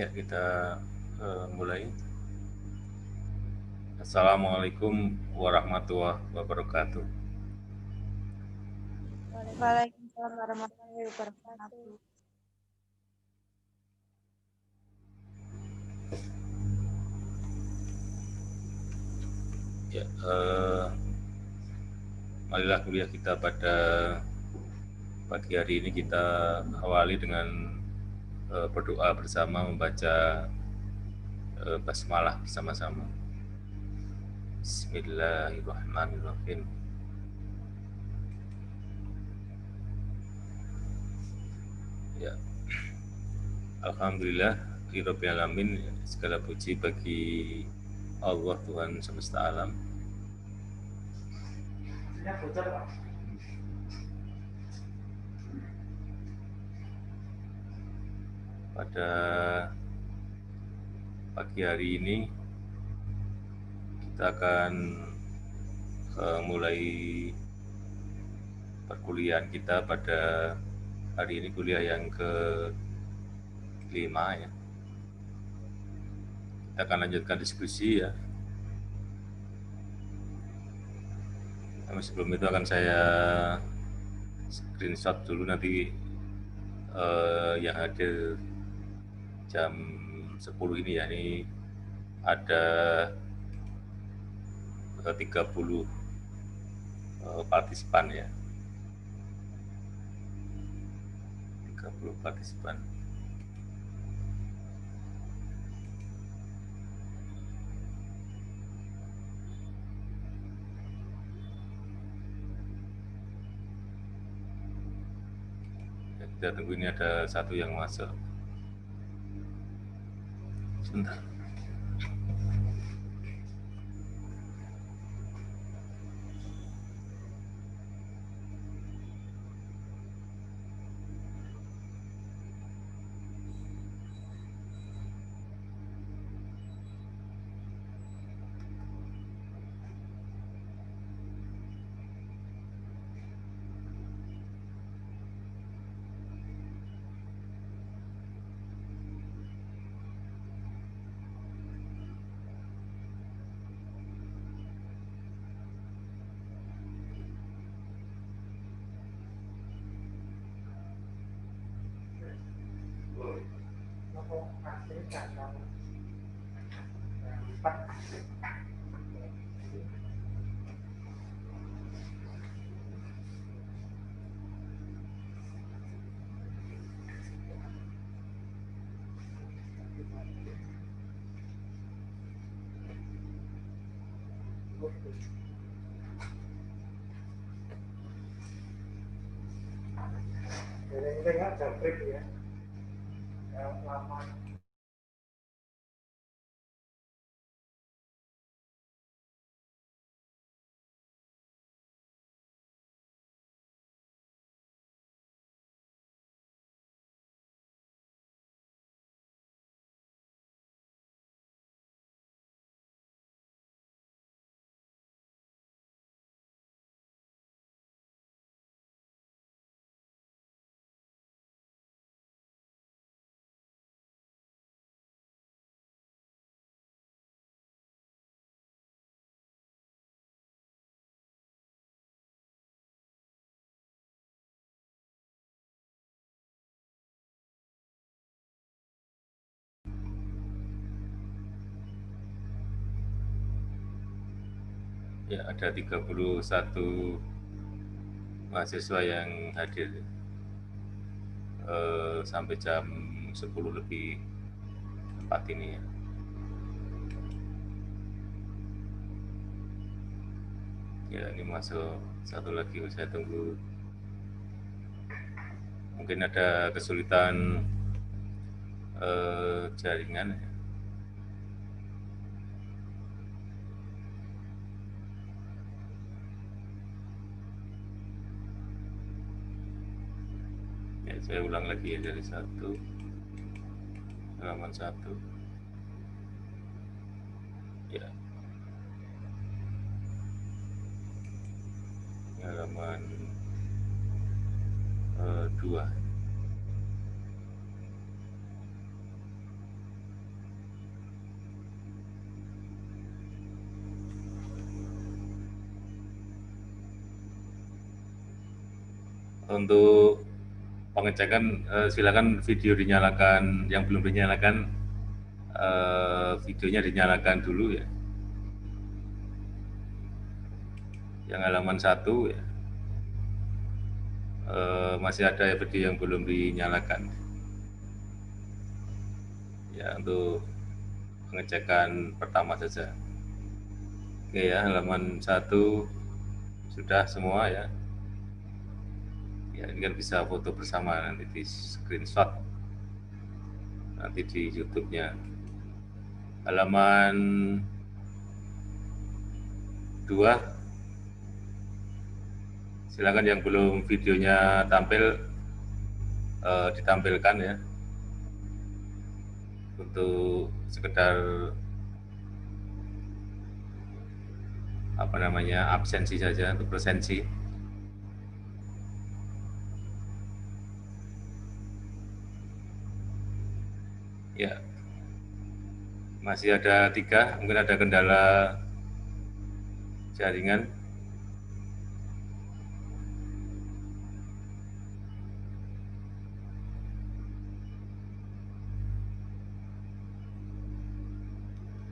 Ya, kita mulai. Assalamualaikum warahmatullahi wabarakatuh. Waalaikumsalam warahmatullahi wabarakatuh. Ya, marilah kuliah kita pada pagi hari ini kita awali dengan berdoa bersama, membaca basmalah bersama-sama. Bismillahirrahmanirrahim. Ya, Alhamdulillah, Rabbil Alamin, segala puji bagi Allah Tuhan semesta alam. Pada pagi hari ini kita akan mulai perkuliahan kita pada hari ini, kuliah yang ke-5 ya. Kita akan lanjutkan diskusi ya. Tapi sebelum itu akan saya screenshot dulu nanti yang hadir jam 10 ini ya. Ini ada 30 partisipan ya. 30 partisipan. Ya, kita tunggu, ini ada satu yang masuk. Sebentar. Ya, ada 31 mahasiswa yang hadir sampai jam 10 lebih 4 ini ya. Ya, ini masuk satu lagi, saya tunggu. Mungkin ada kesulitan jaringan ya. Ya, saya ulang lagi ya dari halaman 1. Ya, halaman 2. Untuk pengecekan silakan video dinyalakan, yang belum dinyalakan videonya dinyalakan dulu ya. Yang halaman 1 ya, masih ada video yang belum dinyalakan ya, untuk pengecekan pertama saja. Oke ya, halaman 1 sudah semua ya. Ya, ini kan bisa foto bersama, nanti di screenshot nanti di YouTube-nya. Halaman 2, silakan yang belum videonya tampil ditampilkan ya, untuk sekedar apa namanya, absensi saja, untuk presensi. Ya, masih ada 3, mungkin ada kendala jaringan.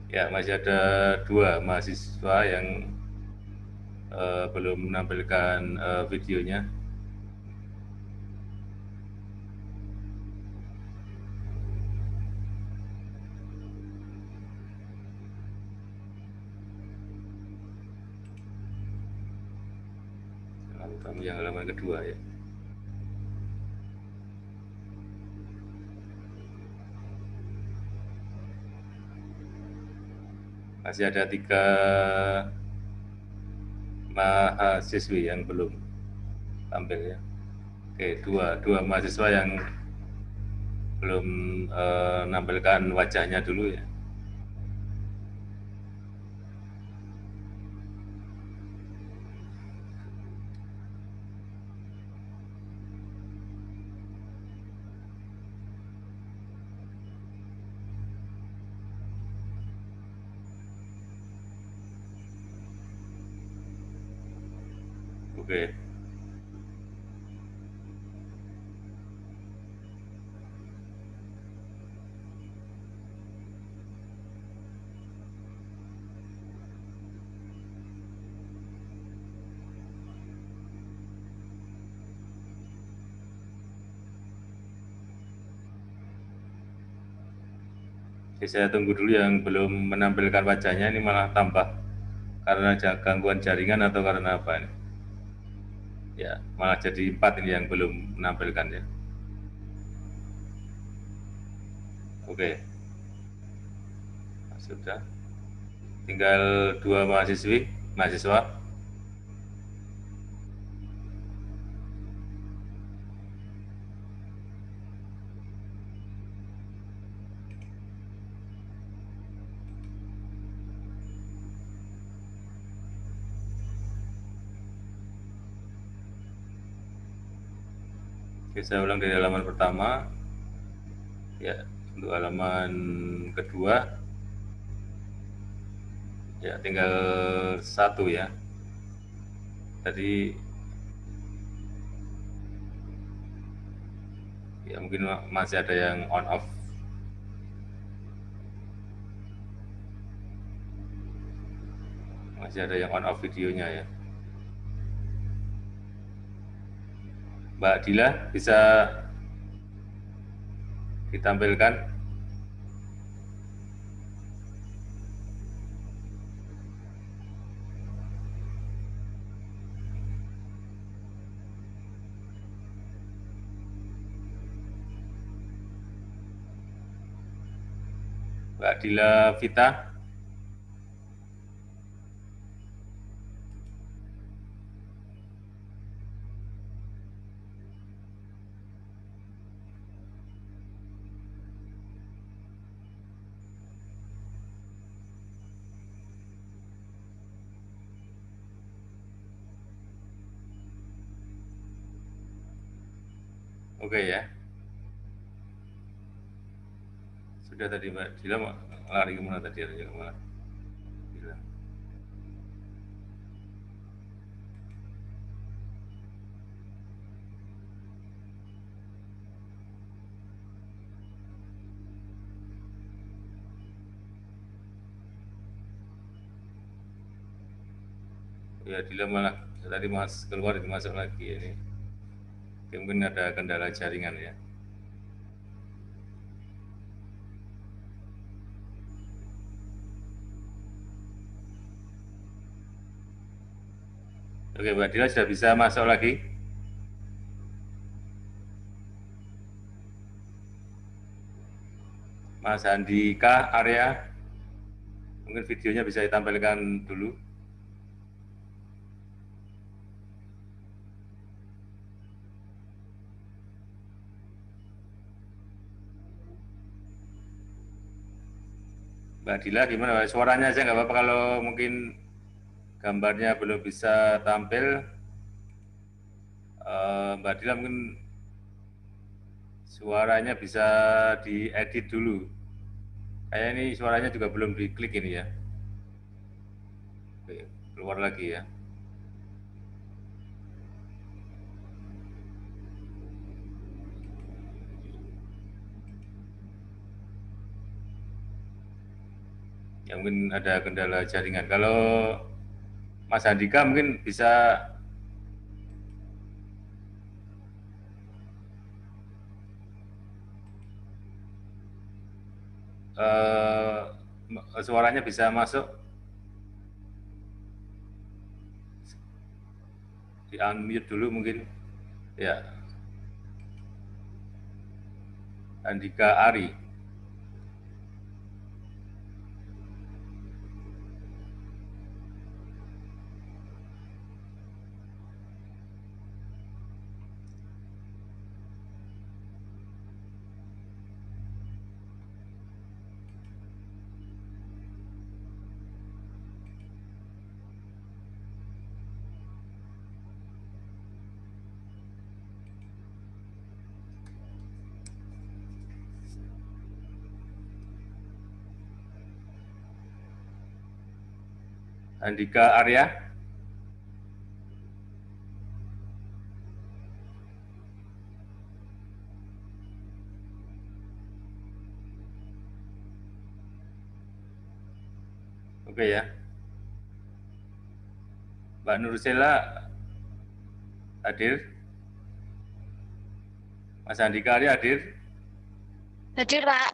Ya, masih ada 2 mahasiswa yang belum menampilkan videonya. Kamu yang halaman kedua ya. Masih ada 3 mahasiswi yang belum tampil ya. Oke, dua mahasiswa yang belum menampilkan wajahnya dulu ya. Oke. Oke, saya tunggu dulu yang belum menampilkan wajahnya, ini malah tambah karena gangguan jaringan atau karena apa ini? Ya, malah jadi 4 ini yang belum menampilkan ya. Oke, sudah. Tinggal 2 mahasiswa. Oke, saya ulang dari halaman pertama. Ya, untuk halaman kedua, ya tinggal 1 ya. Tadi ya mungkin masih ada yang on off. Masih ada yang on off videonya ya. Mbak Dila bisa ditampilkan. Mbak Dila Vita. Oke ya. Sudah tadi Mbak Dila lari kemana tadi? Kemana? Dila. Ya, Dila malah tadi keluar masuk lagi ini. Mungkin ada kendala jaringan ya. Oke, Mbak Dila sudah bisa masuk lagi. Mas Andika, Arya, mungkin videonya bisa ditampilkan dulu. Mbak Dila gimana? Suaranya aja nggak apa-apa kalau mungkin gambarnya belum bisa tampil. Mbak Dila mungkin suaranya bisa diedit dulu. Kayak ini suaranya juga belum diklik ini ya. Oke, keluar lagi ya. Ya mungkin ada kendala jaringan. Kalau Mas Andika mungkin bisa suaranya bisa masuk, di unmute dulu mungkin. Ya, Andika Ari. Andika Arya. Oke ya. Mbak Nursela hadir. Mas Andika Arya hadir. Hadir, Pak.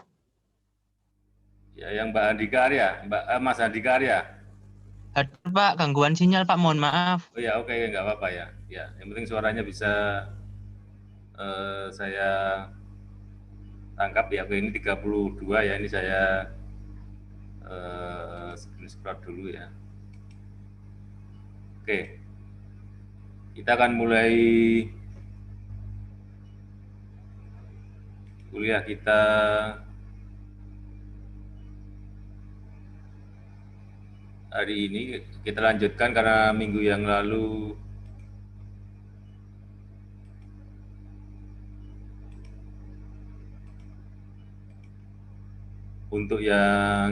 Ya, yang Mbak Andika Arya, Mas Andika Arya. Hadir Pak, gangguan sinyal Pak, mohon maaf. Oh ya, oke, nggak apa-apa ya. Ya, yang penting suaranya bisa saya tangkap ya. Oke, ini 32 ya, ini saya screenshot dulu ya. Oke, kita akan mulai kuliah kita hari ini. Kita lanjutkan karena minggu yang lalu untuk yang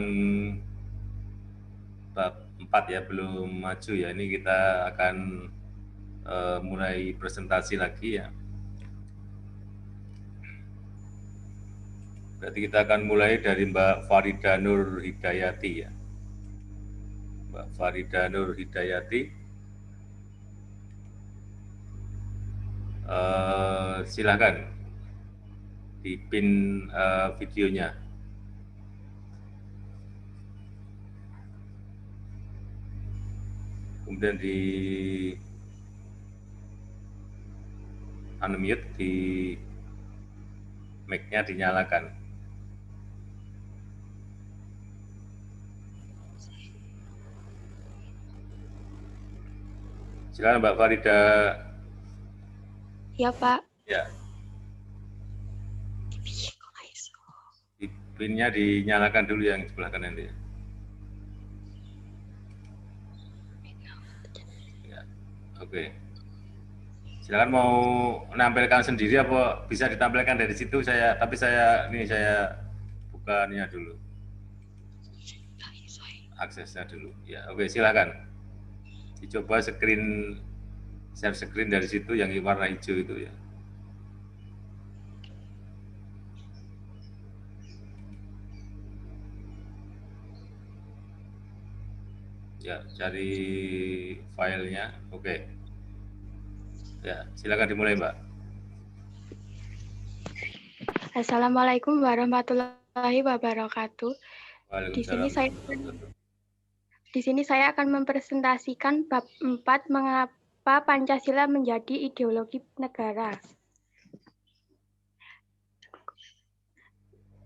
bab 4 ya belum maju ya. Ini kita akan mulai presentasi lagi ya. Berarti kita akan mulai dari Mbak Farida Nur Hidayati ya. Mbak Farida Nur Hidayati. Silakan dipin videonya. Kemudian di unmute, di mic-nya dinyalakan. Silakan Mbak Farida. Ya, Pak. Ya. Pin-nya dinyalakan dulu yang sebelah kanan ya. Ya, oke. Silakan mau menampilkan sendiri apa bisa ditampilkan dari situ tapi saya bukanya dulu. Aksesnya dulu. Ya, oke, silakan. Dicoba share screen dari situ yang warna hijau itu ya. Ya, cari filenya. Oke. Ya, silakan dimulai, Mbak. Assalamualaikum warahmatullahi wabarakatuh. Waalaikumsalam. Di sini saya akan mempresentasikan bab 4 mengapa Pancasila menjadi ideologi negara.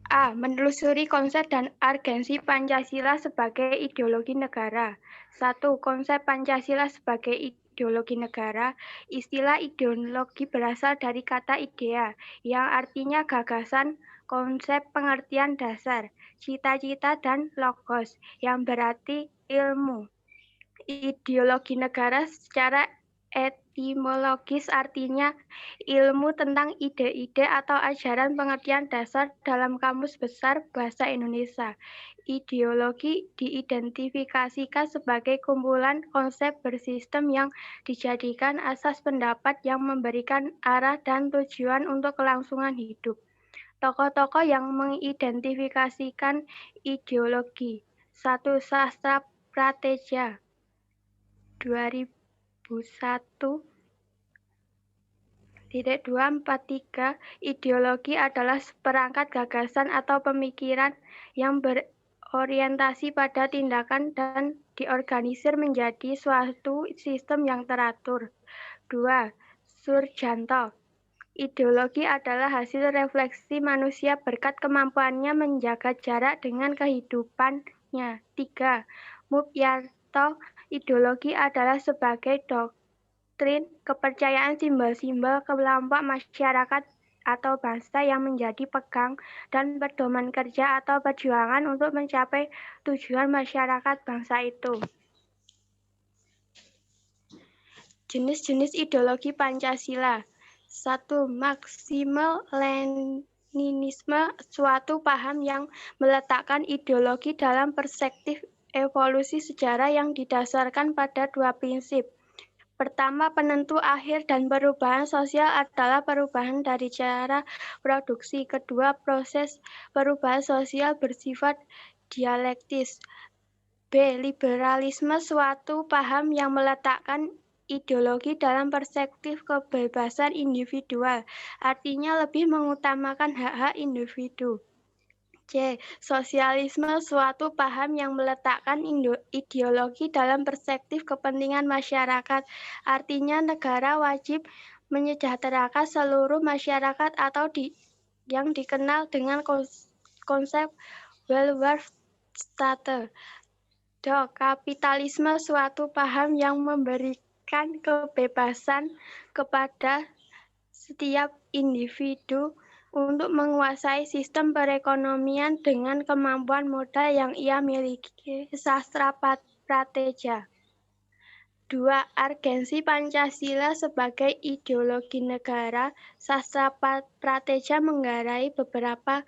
A. Menelusuri konsep dan urgensi Pancasila sebagai ideologi negara. 1. Konsep Pancasila sebagai ideologi negara. Istilah ideologi berasal dari kata idea, yang artinya gagasan, konsep pengertian dasar, cita-cita, dan logos, yang berarti ilmu. Ideologi negara secara etimologis artinya ilmu tentang ide-ide atau ajaran pengertian dasar dalam Kamus Besar Bahasa Indonesia. Ideologi diidentifikasikan sebagai kumpulan konsep bersistem yang dijadikan asas pendapat yang memberikan arah dan tujuan untuk kelangsungan hidup. Tokoh-tokoh yang mengidentifikasikan ideologi. 1. Sastra Prateja 2001.243 Ideologi adalah seperangkat gagasan atau pemikiran yang berorientasi pada tindakan dan diorganisir menjadi suatu sistem yang teratur. 2. Surjanto. Ideologi adalah hasil refleksi manusia berkat kemampuannya menjaga jarak dengan kehidupannya. 3. Mupyanto. Ideologi adalah sebagai doktrin kepercayaan simbol-simbol kelompok masyarakat atau bangsa yang menjadi pegang dan pedoman kerja atau perjuangan untuk mencapai tujuan masyarakat bangsa itu. Jenis-jenis ideologi Pancasila. 1. Marxisme-Leninisme, suatu paham yang meletakkan ideologi dalam perspektif evolusi sejarah yang didasarkan pada dua prinsip. Pertama, penentu akhir dan perubahan sosial adalah perubahan dari cara produksi. Kedua, proses perubahan sosial bersifat dialektis. B. Liberalisme, suatu paham yang meletakkan ideologi dalam perspektif kebebasan individual, artinya lebih mengutamakan hak-hak individu. C. Sosialisme, suatu paham yang meletakkan ideologi dalam perspektif kepentingan masyarakat, artinya negara wajib menyejahterakan seluruh masyarakat atau yang dikenal dengan konsep welfare state. Kapitalisme, suatu paham yang memberikan kebebasan kepada setiap individu untuk menguasai sistem perekonomian dengan kemampuan modal yang ia miliki. Sastra Prateja. 2. Urgensi Pancasila sebagai ideologi negara. Sastra Prateja menggarai beberapa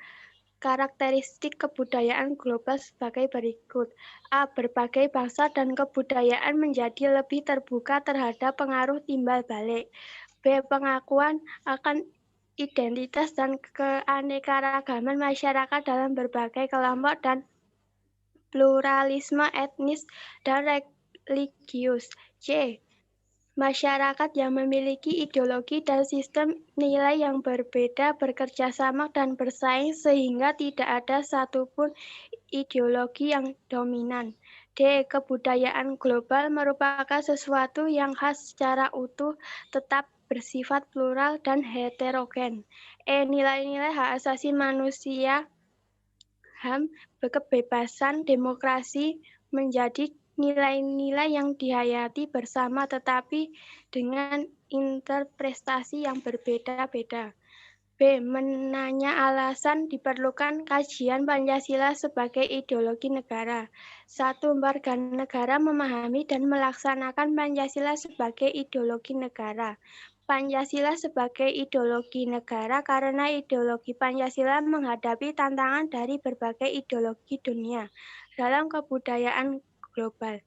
karakteristik kebudayaan global sebagai berikut. A. Berbagai bangsa dan kebudayaan menjadi lebih terbuka terhadap pengaruh timbal balik. B. Pengakuan akan identitas dan keanekaragaman masyarakat dalam berbagai kelompok dan pluralisme etnis dan religius. C. Masyarakat yang memiliki ideologi dan sistem nilai yang berbeda bekerja sama dan bersaing sehingga tidak ada satupun ideologi yang dominan. D. Kebudayaan global merupakan sesuatu yang khas secara utuh, tetap bersifat plural dan heterogen. E. Nilai-nilai hak asasi manusia, HAM, kebebasan, demokrasi menjadi nilai-nilai yang dihayati bersama tetapi dengan interpretasi yang berbeda-beda. B. Menanya alasan diperlukan kajian Pancasila sebagai ideologi negara. 1. Warga negara memahami dan melaksanakan Pancasila sebagai ideologi negara. Pancasila sebagai ideologi negara karena ideologi Pancasila menghadapi tantangan dari berbagai ideologi dunia dalam kebudayaan global.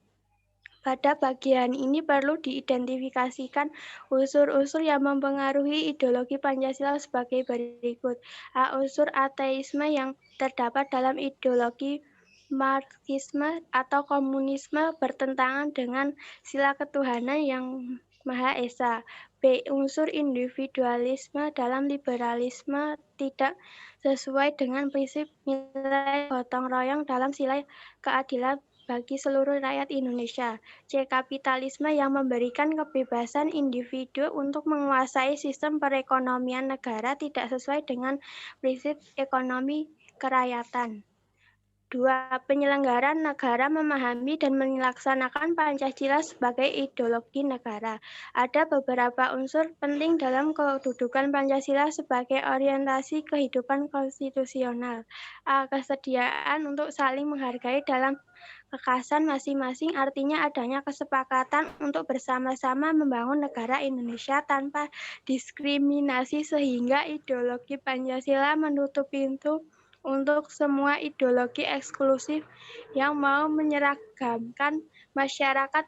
Pada bagian ini perlu diidentifikasikan unsur-unsur yang mempengaruhi ideologi Pancasila sebagai berikut. A. Unsur ateisme yang terdapat dalam ideologi Marxisme atau komunisme bertentangan dengan sila ketuhanan yang Maha Esa. B. Unsur individualisme dalam liberalisme tidak sesuai dengan prinsip nilai gotong royong dalam sila keadilan bagi seluruh rakyat Indonesia. C. Kapitalisme yang memberikan kebebasan individu untuk menguasai sistem perekonomian negara tidak sesuai dengan prinsip ekonomi kerakyatan. 2. Penyelenggara negara memahami dan melaksanakan Pancasila sebagai ideologi negara. Ada beberapa unsur penting dalam kedudukan Pancasila sebagai orientasi kehidupan konstitusional. A. Kesediaan untuk saling menghargai dalam kekasan masing-masing, artinya adanya kesepakatan untuk bersama-sama membangun negara Indonesia tanpa diskriminasi sehingga ideologi Pancasila menutup pintu untuk semua ideologi eksklusif yang mau menyeragamkan masyarakat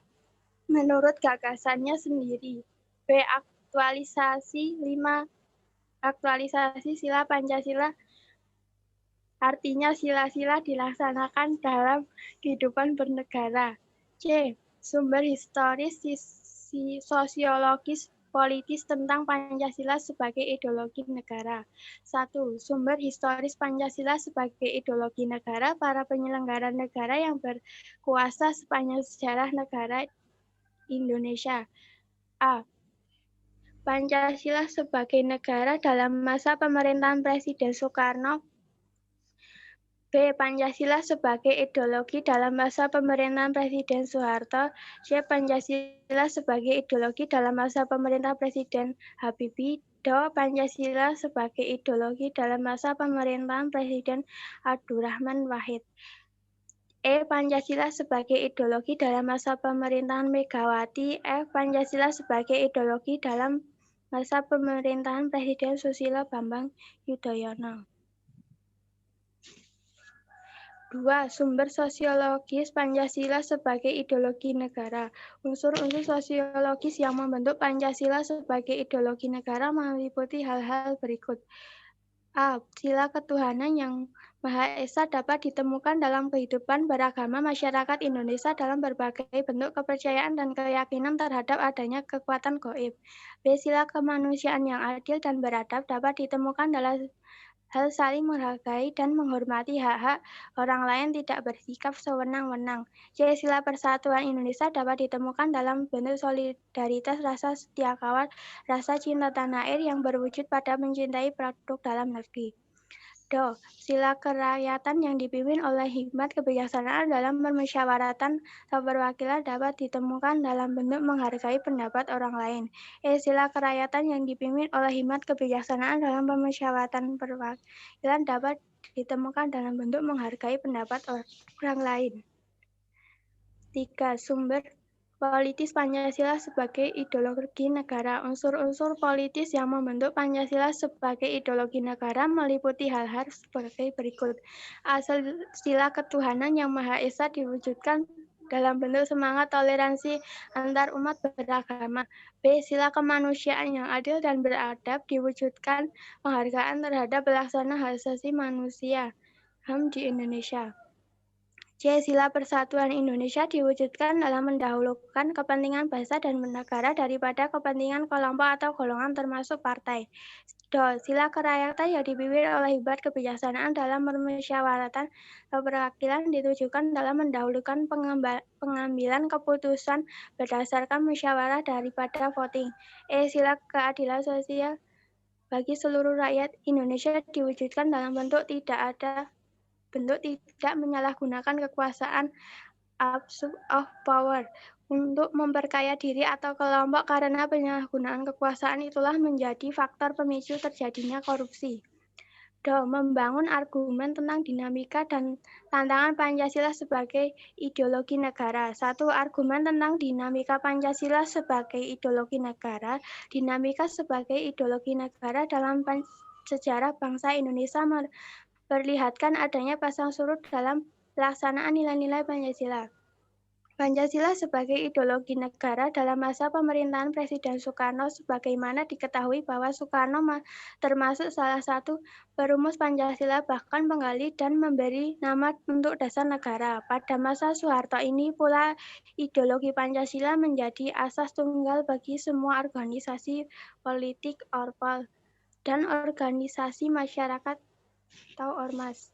menurut gagasannya sendiri. B. Aktualisasi sila Pancasila, artinya sila-sila dilaksanakan dalam kehidupan bernegara. C. Sumber historis sosiologis politis tentang Pancasila sebagai ideologi negara. 1. Sumber historis Pancasila sebagai ideologi negara. Para penyelenggara negara yang berkuasa sepanjang sejarah negara Indonesia. A. Pancasila sebagai negara dalam masa pemerintahan Presiden Soekarno. B. Pancasila sebagai ideologi dalam masa pemerintahan Presiden Soeharto. C. Pancasila sebagai ideologi dalam masa pemerintahan Presiden Habibie. D. Pancasila sebagai ideologi dalam masa pemerintahan Presiden Abdurrahman Wahid. E. Pancasila sebagai ideologi dalam masa pemerintahan Megawati. F. Pancasila sebagai ideologi dalam masa pemerintahan Presiden Susilo Bambang Yudhoyono. 2. Sumber sosiologis Pancasila sebagai ideologi negara. Unsur-unsur sosiologis yang membentuk Pancasila sebagai ideologi negara meliputi hal-hal berikut. A. Sila ketuhanan yang Maha Esa dapat ditemukan dalam kehidupan beragama masyarakat Indonesia dalam berbagai bentuk kepercayaan dan keyakinan terhadap adanya kekuatan gaib. B. Sila kemanusiaan yang adil dan beradab dapat ditemukan dalam hal saling menghargai dan menghormati hak-hak orang lain, tidak bersikap sewenang-wenang. C. Sila persatuan Indonesia dapat ditemukan dalam bentuk solidaritas, rasa setia kawan, rasa cinta tanah air yang berwujud pada mencintai produk dalam negeri. D. Sila kerakyatan yang dipimpin oleh hikmat kebijaksanaan dalam permusyawaratan atau perwakilan dapat ditemukan dalam bentuk menghargai pendapat orang lain. E. Sila kerakyatan yang dipimpin oleh hikmat kebijaksanaan dalam permusyawaratan perwakilan dapat ditemukan dalam bentuk menghargai pendapat orang lain. 3. Sumber politis Pancasila sebagai ideologi negara. Unsur-unsur politis yang membentuk Pancasila sebagai ideologi negara meliputi hal-hal sebagai berikut. A. Sila ketuhanan yang Maha Esa diwujudkan dalam bentuk semangat toleransi antar umat beragama. B. Sila kemanusiaan yang adil dan beradab diwujudkan penghargaan terhadap pelaksana hak asasi manusia HAM di Indonesia. C. Sila persatuan Indonesia diwujudkan dalam mendahulukan kepentingan bangsa dan negara daripada kepentingan kelompok atau golongan termasuk partai. D. Sila kerakyatan yang dipimpin oleh hikmat kebijaksanaan dalam permusyawaratan atau perwakilan ditujukan dalam mendahulukan pengambilan keputusan berdasarkan musyawarah daripada voting. E. Sila keadilan sosial bagi seluruh rakyat Indonesia diwujudkan dalam bentuk tidak menyalahgunakan kekuasaan abuse of power untuk memperkaya diri atau kelompok, karena penyalahgunaan kekuasaan itulah menjadi faktor pemicu terjadinya korupsi. D. Membangun argumen tentang dinamika dan tantangan Pancasila sebagai ideologi negara. 1. Argumen tentang dinamika Pancasila sebagai ideologi negara. Dinamika sebagai ideologi negara dalam sejarah bangsa Indonesia memperlihatkan adanya pasang surut dalam pelaksanaan nilai-nilai Pancasila. Pancasila sebagai ideologi negara dalam masa pemerintahan Presiden Soekarno, sebagaimana diketahui bahwa Soekarno termasuk salah satu perumus Pancasila, bahkan menggali dan memberi nama untuk dasar negara. Pada masa Soeharto ini pula ideologi Pancasila menjadi asas tunggal bagi semua organisasi politik, orpol, dan organisasi masyarakat atau ormas.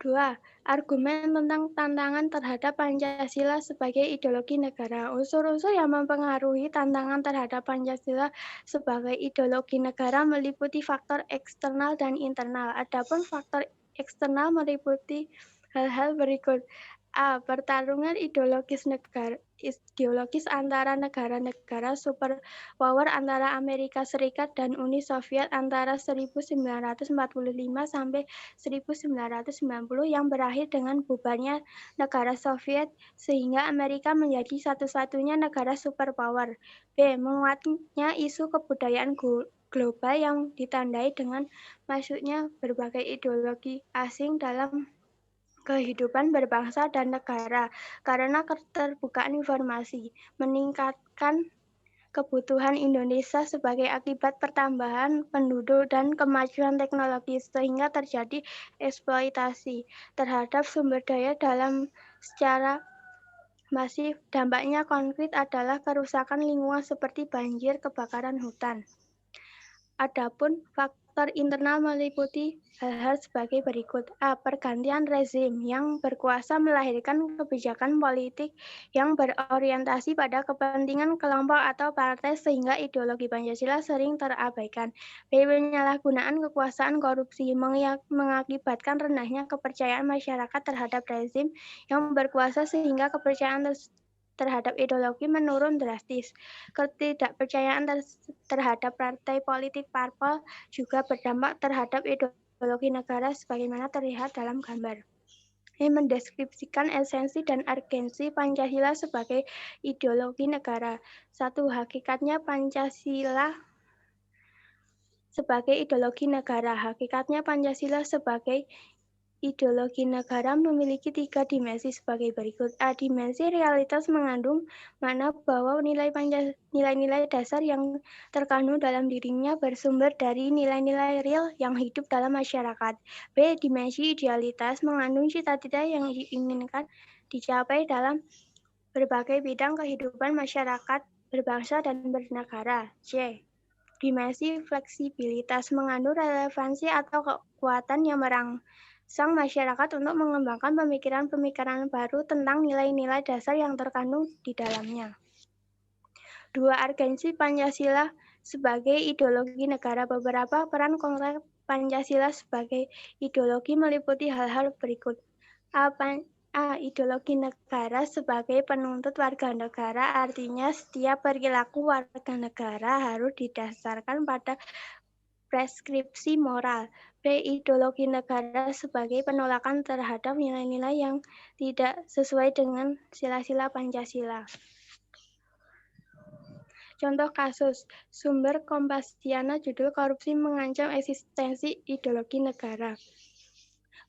2. Argumen tentang tantangan terhadap Pancasila sebagai ideologi negara. Unsur-unsur yang mempengaruhi tantangan terhadap Pancasila sebagai ideologi negara meliputi faktor eksternal dan internal. Adapun faktor eksternal meliputi hal-hal berikut. A. Pertarungan ideologis antara negara-negara superpower antara Amerika Serikat dan Uni Soviet antara 1945 sampai 1990 yang berakhir dengan bubarnya negara Soviet sehingga Amerika menjadi satu-satunya negara superpower. B. Menguatnya isu kebudayaan global yang ditandai dengan masuknya berbagai ideologi asing dalam kehidupan berbangsa dan negara karena keterbukaan informasi, meningkatkan kebutuhan Indonesia sebagai akibat pertambahan penduduk dan kemajuan teknologi sehingga terjadi eksploitasi terhadap sumber daya dalam secara masif. Dampaknya konkret adalah kerusakan lingkungan seperti banjir, kebakaran hutan. Adapun faktor internal meliputi hal-hal sebagai berikut. A. Pergantian rezim yang berkuasa melahirkan kebijakan politik yang berorientasi pada kepentingan kelompok atau partai sehingga ideologi Pancasila sering terabaikan. B. Penyalahgunaan kekuasaan korupsi mengakibatkan rendahnya kepercayaan masyarakat terhadap rezim yang berkuasa sehingga kepercayaan terhadap ideologi menurun drastis. Ketidakpercayaan terhadap partai politik parpol juga berdampak terhadap ideologi negara sebagaimana terlihat dalam gambar. Ini mendeskripsikan esensi dan urgensi Pancasila sebagai ideologi negara. 1. Hakikatnya Pancasila sebagai ideologi negara. Hakikatnya Pancasila sebagai ideologi negara memiliki 3 dimensi sebagai berikut. A. Dimensi realitas mengandung makna bahwa nilai-nilai dasar yang terkandung dalam dirinya bersumber dari nilai-nilai real yang hidup dalam masyarakat. B. Dimensi idealitas mengandung cita-cita yang diinginkan dicapai dalam berbagai bidang kehidupan masyarakat, berbangsa, dan bernegara. C. Dimensi fleksibilitas mengandung relevansi atau kekuatan yang merangsang masyarakat untuk mengembangkan pemikiran-pemikiran baru tentang nilai-nilai dasar yang terkandung di dalamnya. 2. Urgensi Pancasila sebagai ideologi negara. Beberapa peran konkret Pancasila sebagai ideologi meliputi hal-hal berikut. A. Ideologi negara sebagai penuntut warga negara, artinya setiap perilaku warga negara harus didasarkan pada preskripsi moral. B. Ideologi negara sebagai penolakan terhadap nilai-nilai yang tidak sesuai dengan sila-sila Pancasila. Contoh kasus, sumber Kompasiana judul Korupsi Mengancam Eksistensi Ideologi Negara.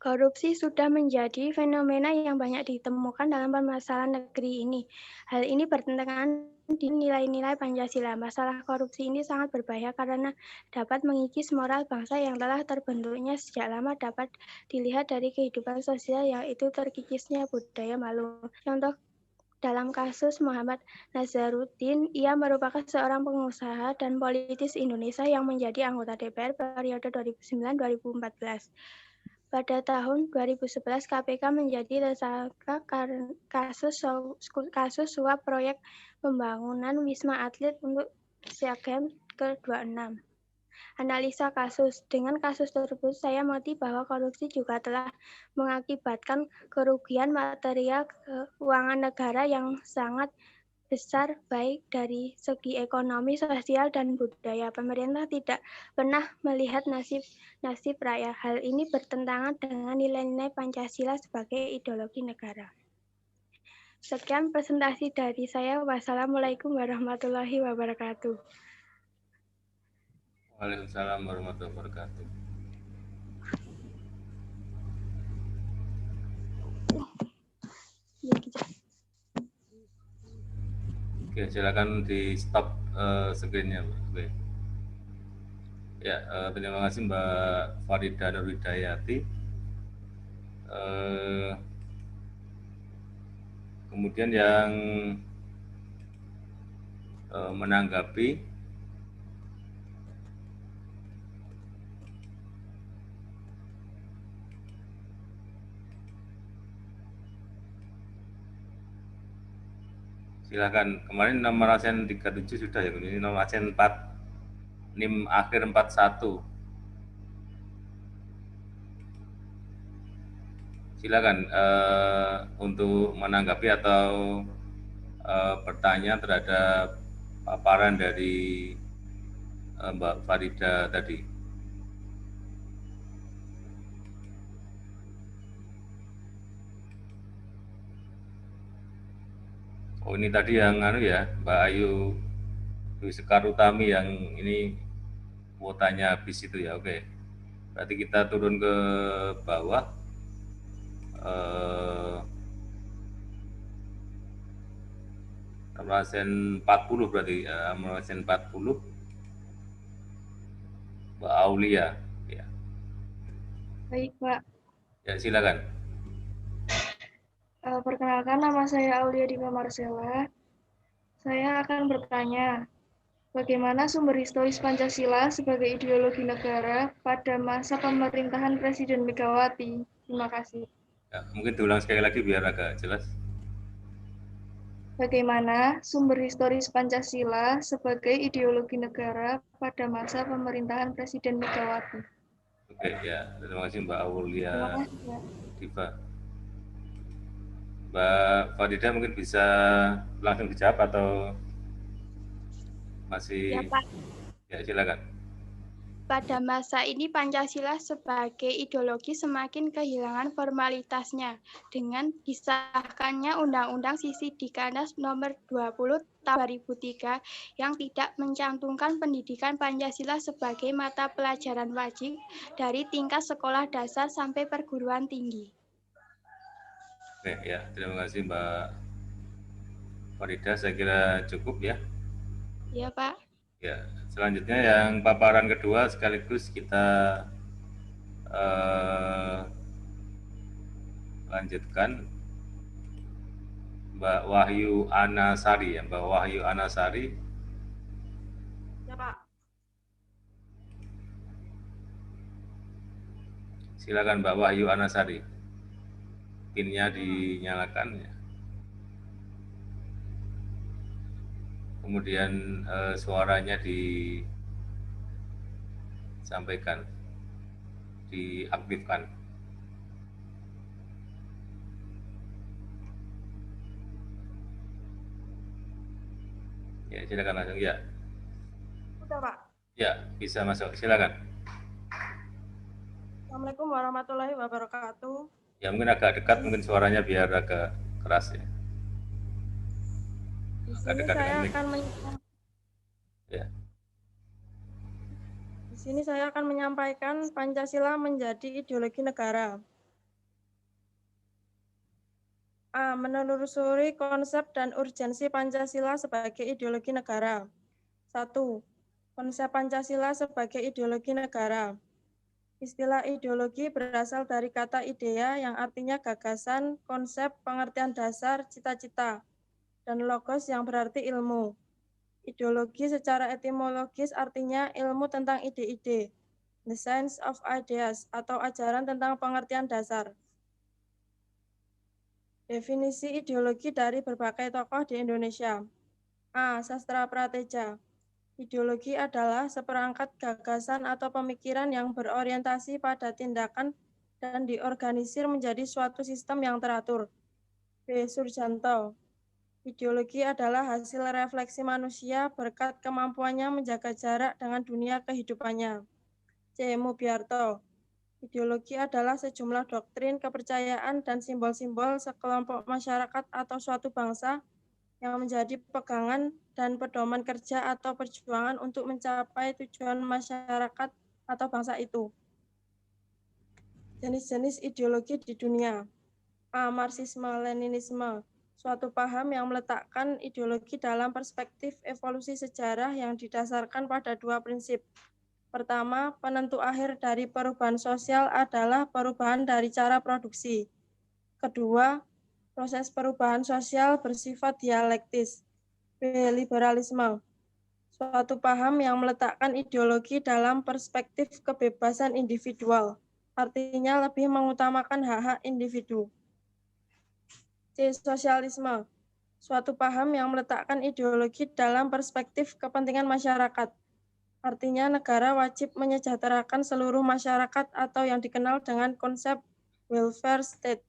Korupsi sudah menjadi fenomena yang banyak ditemukan dalam permasalahan negeri ini. Hal ini bertentangan di nilai-nilai Pancasila. Masalah korupsi ini sangat berbahaya karena dapat mengikis moral bangsa yang telah terbentuknya sejak lama, dapat dilihat dari kehidupan sosial yaitu terkikisnya budaya malu. Contoh dalam kasus Muhammad Nazarudin, ia merupakan seorang pengusaha dan politis Indonesia yang menjadi anggota DPR periode 2009-2014. Pada tahun 2011, KPK menjadi tersangka kasus suap proyek pembangunan Wisma Atlet untuk SEA Games ke-26. Analisa kasus. Dengan kasus tersebut, saya mengerti bahwa korupsi juga telah mengakibatkan kerugian material keuangan negara yang sangat besar baik dari segi ekonomi, sosial, dan budaya. Pemerintah tidak pernah melihat nasib rakyat. Hal ini bertentangan dengan nilai-nilai Pancasila sebagai ideologi negara. Sekian presentasi dari saya. Wassalamualaikum warahmatullahi wabarakatuh. Waalaikumsalam warahmatullahi wabarakatuh. Oke, silakan di stop screen-nya. Oke. Ya, terima kasih Mbak Farida Nurhidayati. Kemudian yang menanggapi silakan. Kemarin nomor ASN 37 sudah ya, ini nomor ASN 4 NIM akhir 41. Silakan untuk menanggapi atau bertanya terhadap paparan dari Mbak Farida tadi. Oh, ini tadi yang ya, Mbak Ayu Sekar Utami yang ini kuotanya habis itu ya. Oke. Berarti kita turun ke bawah. Nomor ASN 40 berarti nomor ASN 40 Mbak Aulia ya. Baik, Pak. Ya, silakan. Perkenalkan, nama saya Aulia Dima Marcella. Saya akan bertanya, bagaimana sumber historis Pancasila sebagai ideologi negara pada masa pemerintahan Presiden Megawati? Terima kasih. Ya, mungkin diulang sekali lagi biar agak jelas. Bagaimana sumber historis Pancasila sebagai ideologi negara pada masa pemerintahan Presiden Megawati? Oke, ya. Terima kasih Mbak Aulia Terima kasih, Pak. Diva. Mbak Farida mungkin bisa langsung dijawab atau masih? Ya, Pak. Ya, silakan. Pada masa ini Pancasila sebagai ideologi semakin kehilangan formalitasnya dengan disahkannya Undang-Undang Sisi Diknas Nomor 20 Tahun 2003 yang tidak mencantumkan pendidikan Pancasila sebagai mata pelajaran wajib dari tingkat sekolah dasar sampai perguruan tinggi. Oke, ya. Terima kasih Mbak Farida. Saya kira cukup ya. Ya, Pak. Ya, selanjutnya yang paparan kedua sekaligus kita lanjutkan Mbak Wahyu Anasari ya, Mbak Wahyu Anasari. Ya, Pak. Silakan Mbak Wahyu Anasari. Pinnya dinyalakan ya. Kemudian suaranya disampaikan, diaktifkan. Ya, silakan langsung ya. Udah, Pak. Ya, bisa masuk. Silakan. Assalamualaikum warahmatullahi wabarakatuh. Ya, mungkin agak dekat, mungkin suaranya biar agak keras ya. Di Agak sini dekat saya dengan mic. akan Ya. Di sini saya akan menyampaikan Pancasila menjadi ideologi negara. A. Menelusuri konsep dan urgensi Pancasila sebagai ideologi negara. 1. Konsep Pancasila sebagai ideologi negara. Istilah ideologi berasal dari kata idea yang artinya gagasan, konsep, pengertian dasar, cita-cita, dan logos yang berarti ilmu. Ideologi secara etimologis artinya ilmu tentang ide-ide, the science of ideas, atau ajaran tentang pengertian dasar. Definisi ideologi dari berbagai tokoh di Indonesia. A. Sastra Prateja. Ideologi adalah seperangkat gagasan atau pemikiran yang berorientasi pada tindakan dan diorganisir menjadi suatu sistem yang teratur. B. Surjanto. Ideologi adalah hasil refleksi manusia berkat kemampuannya menjaga jarak dengan dunia kehidupannya. C. Mubiarto. Ideologi adalah sejumlah doktrin, kepercayaan, dan simbol-simbol sekelompok masyarakat atau suatu bangsa yang menjadi pegangan dan pedoman kerja atau perjuangan untuk mencapai tujuan masyarakat atau bangsa itu. Jenis-jenis ideologi di dunia. A. Marxisme, Leninisme, suatu paham yang meletakkan ideologi dalam perspektif evolusi sejarah yang didasarkan pada dua prinsip. Pertama, penentu akhir dari perubahan sosial adalah perubahan dari cara produksi. Kedua, proses perubahan sosial bersifat dialektis. B. Liberalisme, suatu paham yang meletakkan ideologi dalam perspektif kebebasan individual, artinya lebih mengutamakan hak-hak individu. C. Sosialisme, suatu paham yang meletakkan ideologi dalam perspektif kepentingan masyarakat, artinya negara wajib menyejahterakan seluruh masyarakat atau yang dikenal dengan konsep welfare state.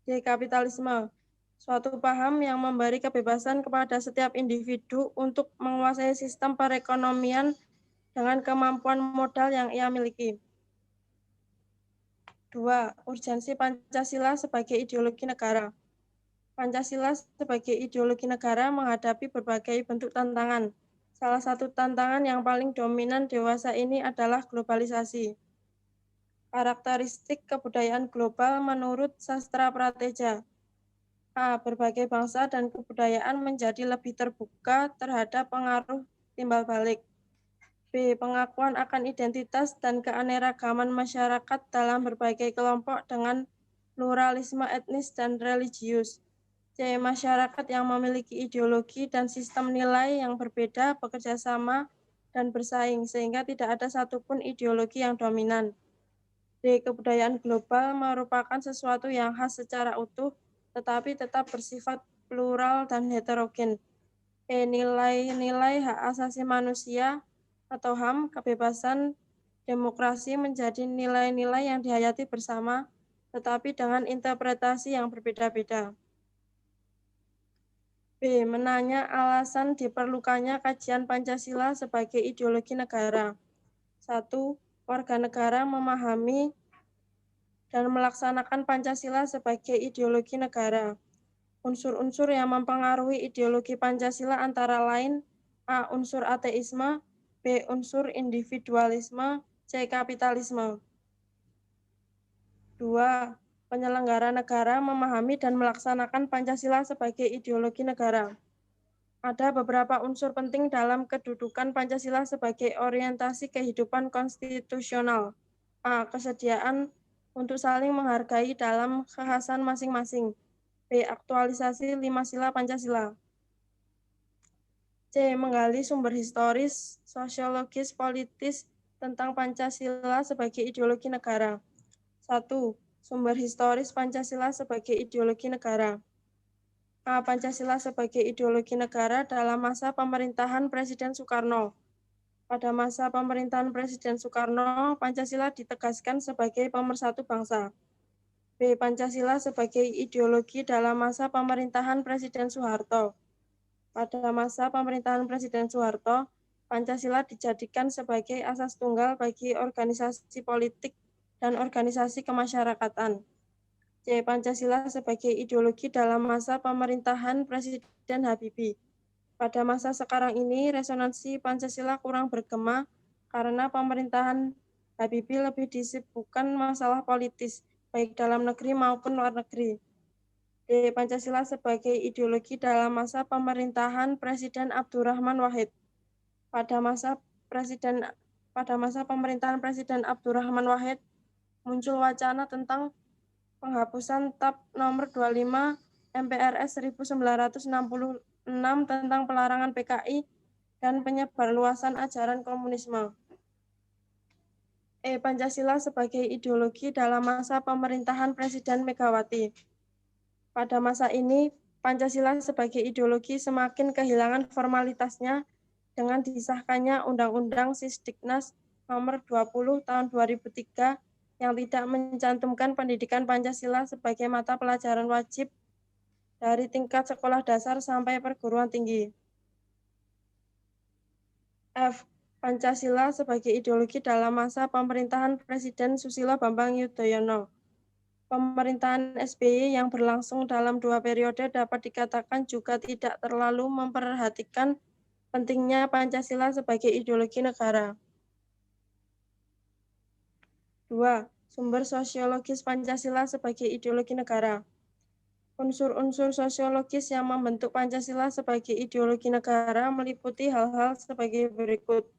D. Kapitalisme, suatu paham yang memberi kebebasan kepada setiap individu untuk menguasai sistem perekonomian dengan kemampuan modal yang ia miliki. 2. Urgensi Pancasila sebagai ideologi negara. Pancasila sebagai ideologi negara menghadapi berbagai bentuk tantangan. Salah satu tantangan yang paling dominan dewasa ini adalah globalisasi. Karakteristik kebudayaan global menurut Sastra Prateja. A. Berbagai bangsa dan kebudayaan menjadi lebih terbuka terhadap pengaruh timbal balik. B. Pengakuan akan identitas dan keanekaragaman masyarakat dalam berbagai kelompok dengan pluralisme etnis dan religius. C. Masyarakat yang memiliki ideologi dan sistem nilai yang berbeda bekerja sama dan bersaing sehingga tidak ada satupun ideologi yang dominan. D. Kebudayaan global merupakan sesuatu yang khas secara utuh tetapi tetap bersifat plural dan heterogen. E. Nilai-nilai hak asasi manusia atau HAM, kebebasan, demokrasi menjadi nilai-nilai yang dihayati bersama tetapi dengan interpretasi yang berbeda-beda. B. Menanya alasan diperlukannya kajian Pancasila sebagai ideologi negara. 1. Warga negara memahami dan melaksanakan Pancasila sebagai ideologi negara. Unsur-unsur yang mempengaruhi ideologi Pancasila antara lain A. Unsur ateisme, B. Unsur individualisme, C. Kapitalisme. 2. Penyelenggara negara memahami dan melaksanakan Pancasila sebagai ideologi negara. Ada beberapa unsur penting dalam kedudukan Pancasila sebagai orientasi kehidupan konstitusional. A. Kesediaan untuk saling menghargai dalam kekhasan masing-masing. B. Aktualisasi 5 sila Pancasila. C. Menggali sumber historis, sosiologis, politis tentang Pancasila sebagai ideologi negara. 1. Sumber historis Pancasila sebagai ideologi negara. A. Pancasila sebagai ideologi negara dalam masa pemerintahan Presiden Soekarno. Pada masa pemerintahan Presiden Soekarno, Pancasila ditegaskan sebagai pemersatu bangsa. B. Pancasila sebagai ideologi dalam masa pemerintahan Presiden Soeharto. Pada masa pemerintahan Presiden Soeharto, Pancasila dijadikan sebagai asas tunggal bagi organisasi politik dan organisasi kemasyarakatan. C. Pancasila sebagai ideologi dalam masa pemerintahan Presiden Habibie. Pada masa sekarang ini, resonansi Pancasila kurang bergema karena pemerintahan Habibie lebih disibukkan masalah politis, baik dalam negeri maupun luar negeri. D. Pancasila sebagai ideologi dalam masa pemerintahan Presiden Abdurrahman Wahid. Pada masa pemerintahan Presiden Abdurrahman Wahid, muncul wacana tentang penghapusan TAP nomor 25 MPRS 1966 tentang pelarangan PKI dan penyebarluasan ajaran komunisme. E. Pancasila sebagai ideologi dalam masa pemerintahan Presiden Megawati. Pada masa ini, Pancasila sebagai ideologi semakin kehilangan formalitasnya dengan disahkannya Undang-Undang Sisdiknas nomor 20 tahun 2003 yang tidak mencantumkan pendidikan Pancasila sebagai mata pelajaran wajib dari tingkat sekolah dasar sampai perguruan tinggi. F. Pancasila sebagai ideologi dalam masa pemerintahan Presiden Susilo Bambang Yudhoyono. Pemerintahan SBY yang berlangsung dalam 2 periode dapat dikatakan juga tidak terlalu memperhatikan pentingnya Pancasila sebagai ideologi negara. 2. Sumber sosiologis Pancasila sebagai ideologi negara. Unsur-unsur sosiologis yang membentuk Pancasila sebagai ideologi negara meliputi hal-hal sebagai berikut.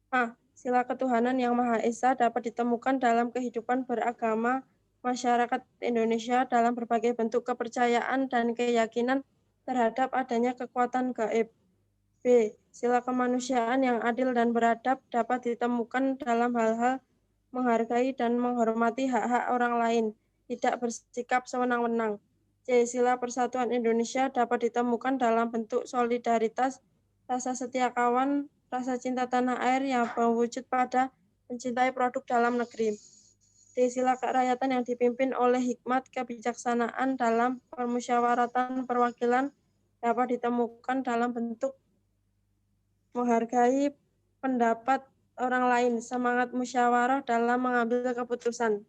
A. Sila ketuhanan yang Maha Esa dapat ditemukan dalam kehidupan beragama masyarakat Indonesia dalam berbagai bentuk kepercayaan dan keyakinan terhadap adanya kekuatan gaib. B. Sila kemanusiaan yang adil dan beradab dapat ditemukan dalam hal-hal menghargai dan menghormati hak-hak orang lain, tidak bersikap sewenang-wenang. C. Sila persatuan Indonesia dapat ditemukan dalam bentuk solidaritas, rasa setia kawan, rasa cinta tanah air yang berwujud pada mencintai produk dalam negeri. D. Sila kerakyatan yang dipimpin oleh hikmat kebijaksanaan dalam permusyawaratan perwakilan dapat ditemukan dalam bentuk menghargai pendapat orang lain, semangat musyawarah dalam mengambil keputusan.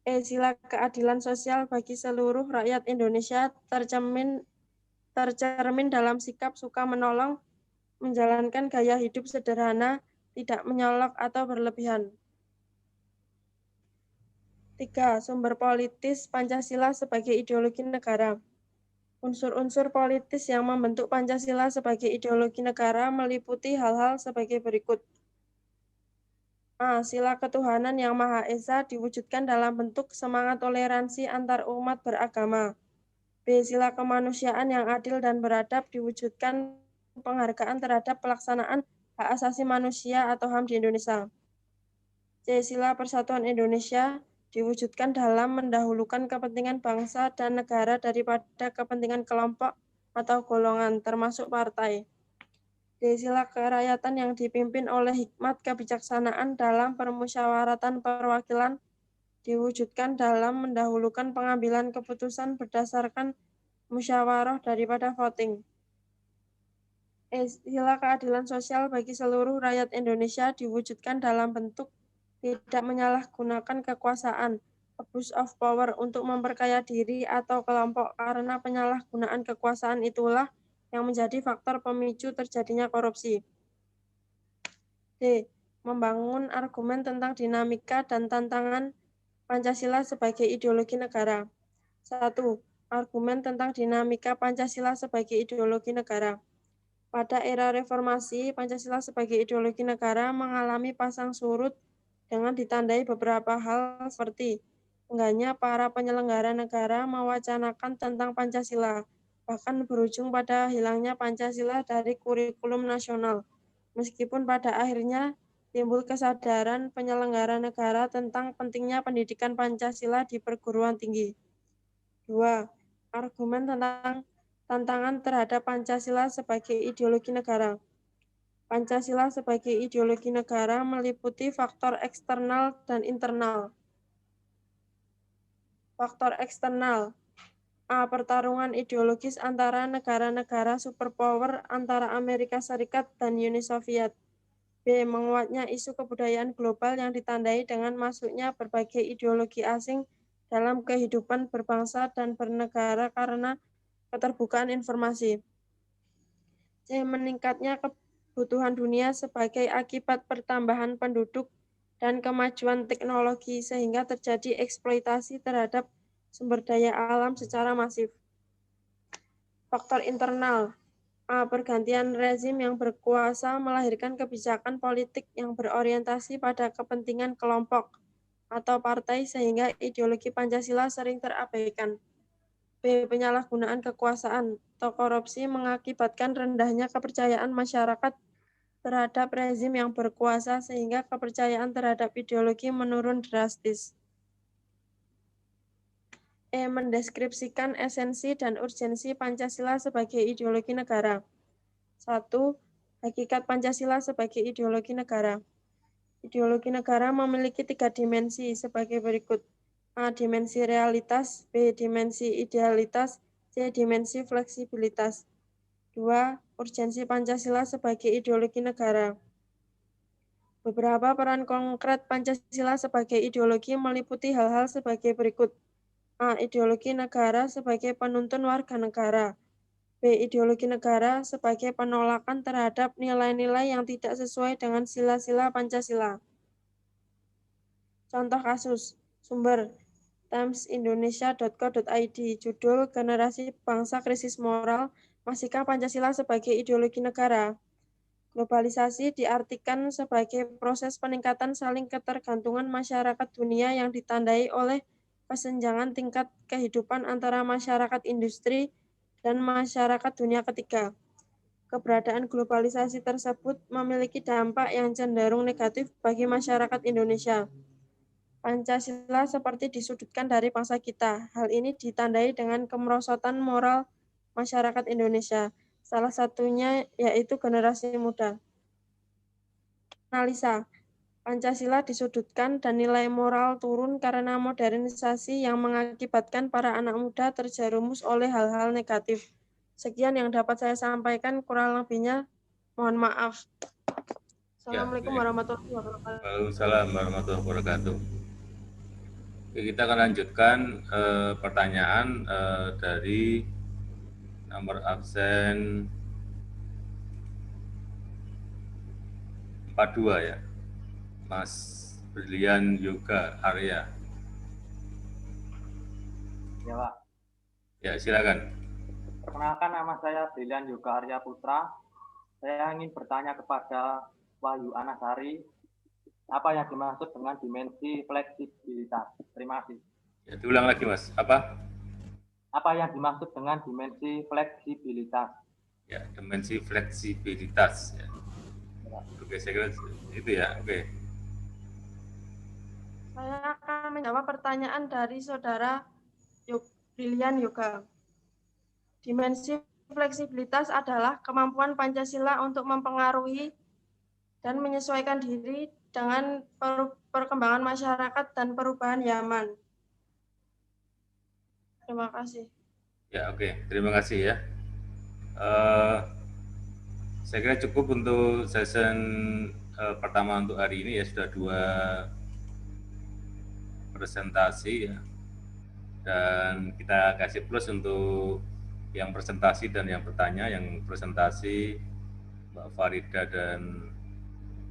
E. Sila keadilan sosial bagi seluruh rakyat Indonesia tercermin dalam sikap suka menolong, menjalankan gaya hidup sederhana, tidak menyolok atau berlebihan. 3. Sumber politis Pancasila sebagai ideologi negara. Unsur-unsur politis yang membentuk Pancasila sebagai ideologi negara meliputi hal-hal sebagai berikut. A. Sila ketuhanan yang Maha Esa diwujudkan dalam bentuk semangat toleransi antar umat beragama. B. Sila kemanusiaan yang adil dan beradab diwujudkan penghargaan terhadap pelaksanaan hak asasi manusia atau HAM di Indonesia. C. Sila persatuan Indonesia diwujudkan dalam mendahulukan kepentingan bangsa dan negara daripada kepentingan kelompok atau golongan, termasuk partai. D. Sila kerakyatan yang dipimpin oleh hikmat kebijaksanaan dalam permusyawaratan perwakilan diwujudkan dalam mendahulukan pengambilan keputusan berdasarkan musyawarah daripada voting. E. Sila keadilan sosial bagi seluruh rakyat Indonesia diwujudkan dalam bentuk tidak menyalahgunakan kekuasaan, abuse of power untuk memperkaya diri atau kelompok karena penyalahgunaan kekuasaan itulah yang menjadi faktor pemicu terjadinya korupsi. D. Membangun argumen tentang dinamika dan tantangan Pancasila sebagai ideologi negara. 1. Argumen tentang dinamika Pancasila sebagai ideologi negara. Pada era reformasi, Pancasila sebagai ideologi negara mengalami pasang surut dengan ditandai beberapa hal seperti enggaknya para penyelenggara negara mewacanakan tentang Pancasila, bahkan berujung pada hilangnya Pancasila dari kurikulum nasional. Meskipun pada akhirnya timbul kesadaran penyelenggara negara tentang pentingnya pendidikan Pancasila di perguruan tinggi. 2. Argumen tentang tantangan terhadap Pancasila sebagai ideologi negara. Pancasila sebagai ideologi negara meliputi faktor eksternal dan internal. Faktor eksternal. A. Pertarungan ideologis antara negara-negara superpower antara Amerika Serikat dan Uni Soviet. B. Menguatnya isu kebudayaan global yang ditandai dengan masuknya berbagai ideologi asing dalam kehidupan berbangsa dan bernegara karena keterbukaan informasi. C. Meningkatnya kebutuhan dunia sebagai akibat pertambahan penduduk dan kemajuan teknologi sehingga terjadi eksploitasi terhadap sumber daya alam secara masif. Faktor internal. A. Pergantian rezim yang berkuasa melahirkan kebijakan politik yang berorientasi pada kepentingan kelompok atau partai sehingga ideologi Pancasila sering terabaikan. B. Penyalahgunaan kekuasaan atau korupsi mengakibatkan rendahnya kepercayaan masyarakat terhadap rezim yang berkuasa sehingga kepercayaan terhadap ideologi menurun drastis. E. Mendeskripsikan esensi dan urgensi Pancasila sebagai ideologi negara. 1. Hakikat Pancasila sebagai ideologi negara. Ideologi negara memiliki 3 dimensi sebagai berikut. A. Dimensi realitas, B. Dimensi idealitas, C. Dimensi fleksibilitas. 2. Urgensi Pancasila sebagai ideologi negara. Beberapa peran konkret Pancasila sebagai ideologi meliputi hal-hal sebagai berikut. A. Ideologi negara sebagai penuntun warga negara. B. Ideologi negara sebagai penolakan terhadap nilai-nilai yang tidak sesuai dengan sila-sila Pancasila. Contoh kasus. Sumber. timesindonesia.co.id. Judul Generasi Bangsa Krisis Moral, Masihkah Pancasila sebagai Ideologi Negara? Globalisasi diartikan sebagai proses peningkatan saling ketergantungan masyarakat dunia yang ditandai oleh kesenjangan tingkat kehidupan antara masyarakat industri dan masyarakat dunia ketiga. Keberadaan globalisasi tersebut memiliki dampak yang cenderung negatif bagi masyarakat Indonesia. Pancasila seperti disudutkan dari bangsa kita. Hal ini ditandai dengan kemerosotan moral masyarakat Indonesia. Salah satunya yaitu generasi muda. Analisa. Pancasila disudutkan dan nilai moral turun karena modernisasi yang mengakibatkan para anak muda terjerumus oleh hal-hal negatif. Sekian yang dapat saya sampaikan, kurang lebihnya mohon maaf. Assalamualaikum warahmatullahi wabarakatuh. Waalaikumsalam warahmatullahi wabarakatuh. Oke, kita akan lanjutkan pertanyaan dari nomor absen 42 ya, Mas Brilian Yoga Arya. Ya Pak. Ya, silakan. Perkenalkan, nama saya Brilian Yoga Arya Putra. Saya ingin bertanya kepada Wahyu Anasari, apa yang dimaksud dengan dimensi fleksibilitas? Terima kasih. Ya, diulang lagi Mas, apa? Apa yang dimaksud dengan dimensi fleksibilitas? Ya, dimensi fleksibilitas. Ya. Oke, saya kira itu ya, oke. Saya akan menjawab pertanyaan dari saudara Brilian Yoga. Dimensi fleksibilitas adalah kemampuan Pancasila untuk mempengaruhi dan menyesuaikan diri dengan perkembangan masyarakat dan perubahan zaman. Terima kasih. Ya, oke. Terima kasih ya. Saya kira cukup untuk session pertama untuk hari ini ya, sudah 2 presentasi ya. Dan kita kasih plus untuk yang presentasi dan yang bertanya. Yang presentasi Mbak Farida dan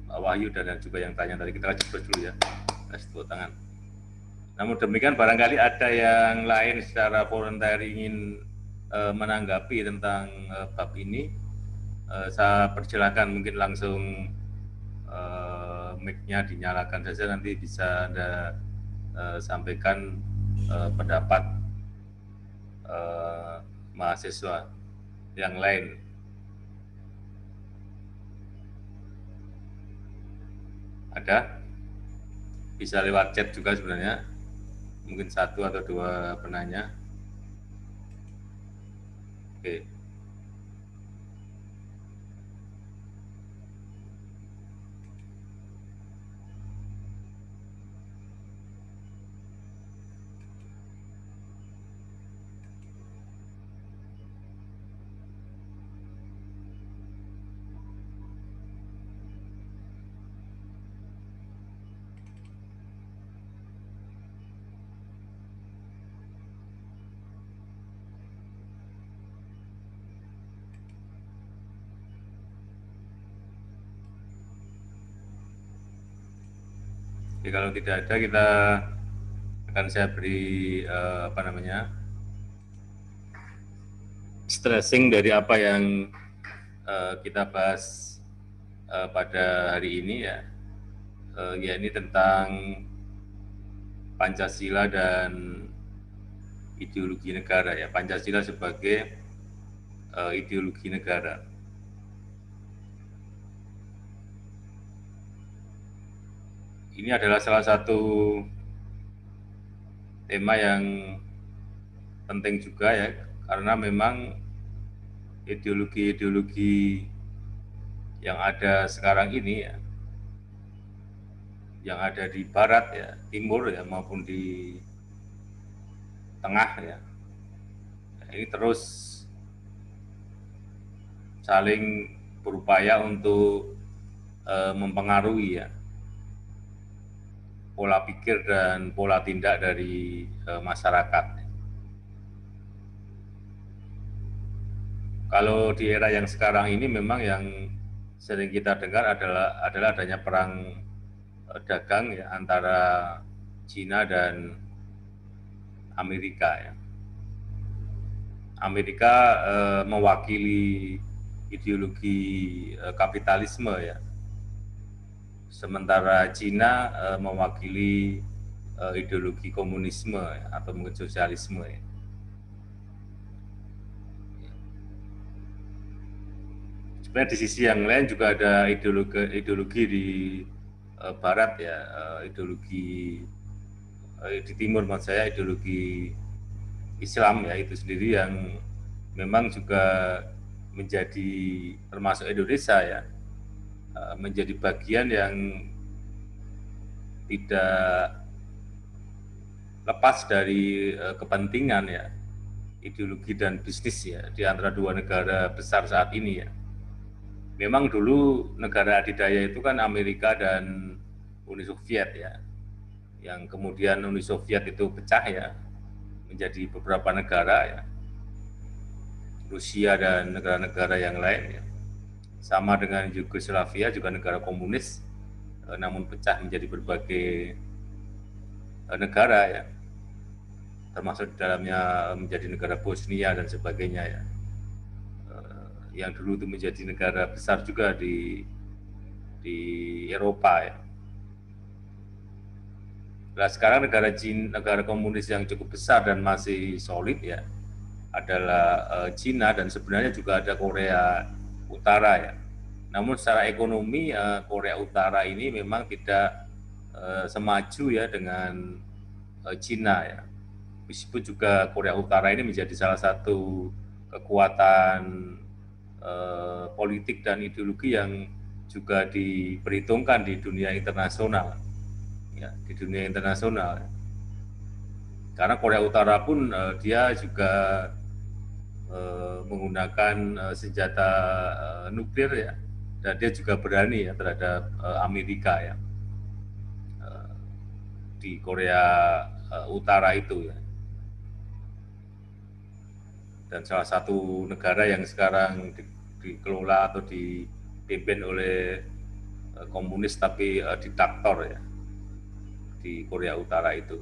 Mbak Wahyu dan juga yang tanya tadi, kita kasih plus dulu ya. Kasih tepuk tangan. Namun demikian barangkali ada yang lain secara volunteer ingin menanggapi tentang bab ini, saya persilakan, mungkin langsung mic-nya dinyalakan saja, nanti bisa Anda sampaikan pendapat mahasiswa yang lain. Ada? Bisa lewat chat juga sebenarnya. Mungkin 1 atau 2 penanya. Oke. Jadi kalau tidak ada, kita akan saya beri stressing dari apa yang kita bahas pada hari ini ya, yakni tentang Pancasila dan ideologi negara ya, Pancasila sebagai ideologi negara. Ini adalah salah satu tema yang penting juga ya, karena memang ideologi-ideologi yang ada sekarang ini ya, yang ada di barat ya, timur ya, maupun di tengah ya, ini terus saling berupaya untuk mempengaruhi ya pola pikir dan pola tindak dari masyarakat. Kalau di era yang sekarang ini memang yang sering kita dengar adalah adanya perang dagang ya, antara Cina dan Amerika ya. Amerika mewakili ideologi kapitalisme ya, sementara Cina mewakili ideologi komunisme ya, atau mungkin sosialisme ya. Sebenarnya di sisi yang lain juga ada ideologi di Barat ya, ideologi di Timur maksud saya, ideologi Islam ya itu sendiri yang memang juga menjadi termasuk Indonesia ya, menjadi bagian yang tidak lepas dari kepentingan ya, ideologi dan bisnis ya di antara dua negara besar saat ini ya. Memang dulu negara adidaya itu kan Amerika dan Uni Soviet ya, yang kemudian Uni Soviet itu pecah ya menjadi beberapa negara ya, Rusia dan negara-negara yang lain ya. Sama dengan Yugoslavia juga negara komunis, namun pecah menjadi berbagai negara ya, termasuk di dalamnya menjadi negara Bosnia dan sebagainya ya, yang dulu itu menjadi negara besar juga di Eropa ya. Nah sekarang negara komunis yang cukup besar dan masih solid ya adalah Cina, dan sebenarnya juga ada Korea Utara ya. Namun secara ekonomi Korea Utara ini memang tidak semaju ya dengan Cina ya. Meskipun juga Korea Utara ini menjadi salah satu kekuatan politik dan ideologi yang juga diperhitungkan di dunia internasional. Ya, di dunia internasional. Karena Korea Utara pun dia juga menggunakan senjata nuklir ya, dan dia juga berani ya terhadap Amerika ya, di Korea Utara itu ya. Dan salah satu negara yang sekarang dikelola atau dipimpin oleh komunis tapi diktator ya di Korea Utara itu.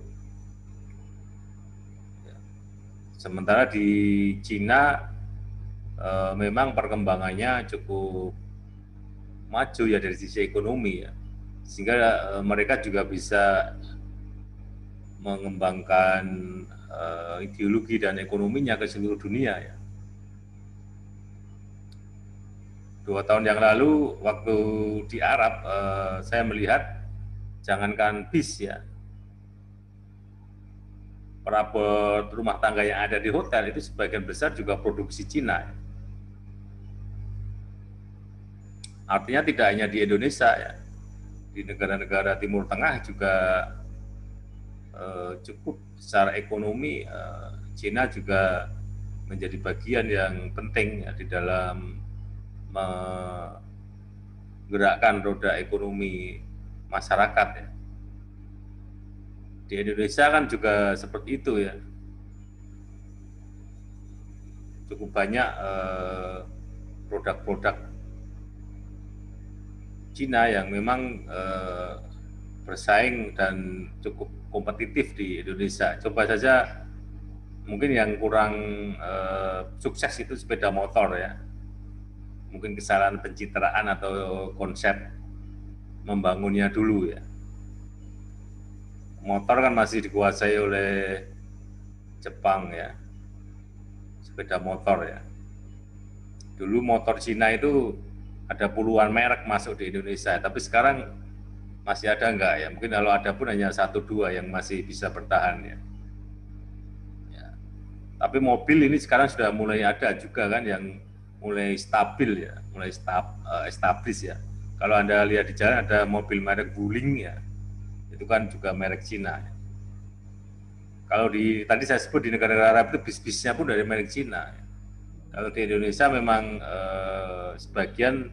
Sementara di Cina memang perkembangannya cukup maju ya dari sisi ekonomi ya, sehingga mereka juga bisa mengembangkan ideologi dan ekonominya ke seluruh dunia ya. 2 tahun yang lalu waktu di Arab saya melihat jangankan bis ya, perabot rumah tangga yang ada di hotel itu sebagian besar juga produksi Cina. Artinya tidak hanya di Indonesia ya, di negara-negara Timur Tengah juga cukup secara ekonomi Cina juga menjadi bagian yang penting ya di dalam menggerakkan roda ekonomi masyarakat ya. Di Indonesia kan juga seperti itu ya. Cukup banyak produk-produk Cina yang memang bersaing dan cukup kompetitif di Indonesia. Coba saja mungkin yang kurang sukses itu sepeda motor ya. Mungkin kesalahan pencitraan atau konsep membangunnya dulu ya. Motor kan masih dikuasai oleh Jepang ya, sepeda motor ya. Dulu motor Cina itu ada puluhan merek masuk di Indonesia, tapi sekarang masih ada enggak ya? Mungkin kalau ada pun hanya 1-2 yang masih bisa bertahan ya. Ya. Tapi mobil ini sekarang sudah mulai ada juga kan yang mulai stabil ya, mulai establis ya. Kalau Anda lihat di jalan ada mobil merek Wuling ya, itu kan juga merek Cina. Kalau tadi saya sebut di negara-negara Arab itu bis-bisnya pun dari merek Cina. Kalau di Indonesia memang sebagian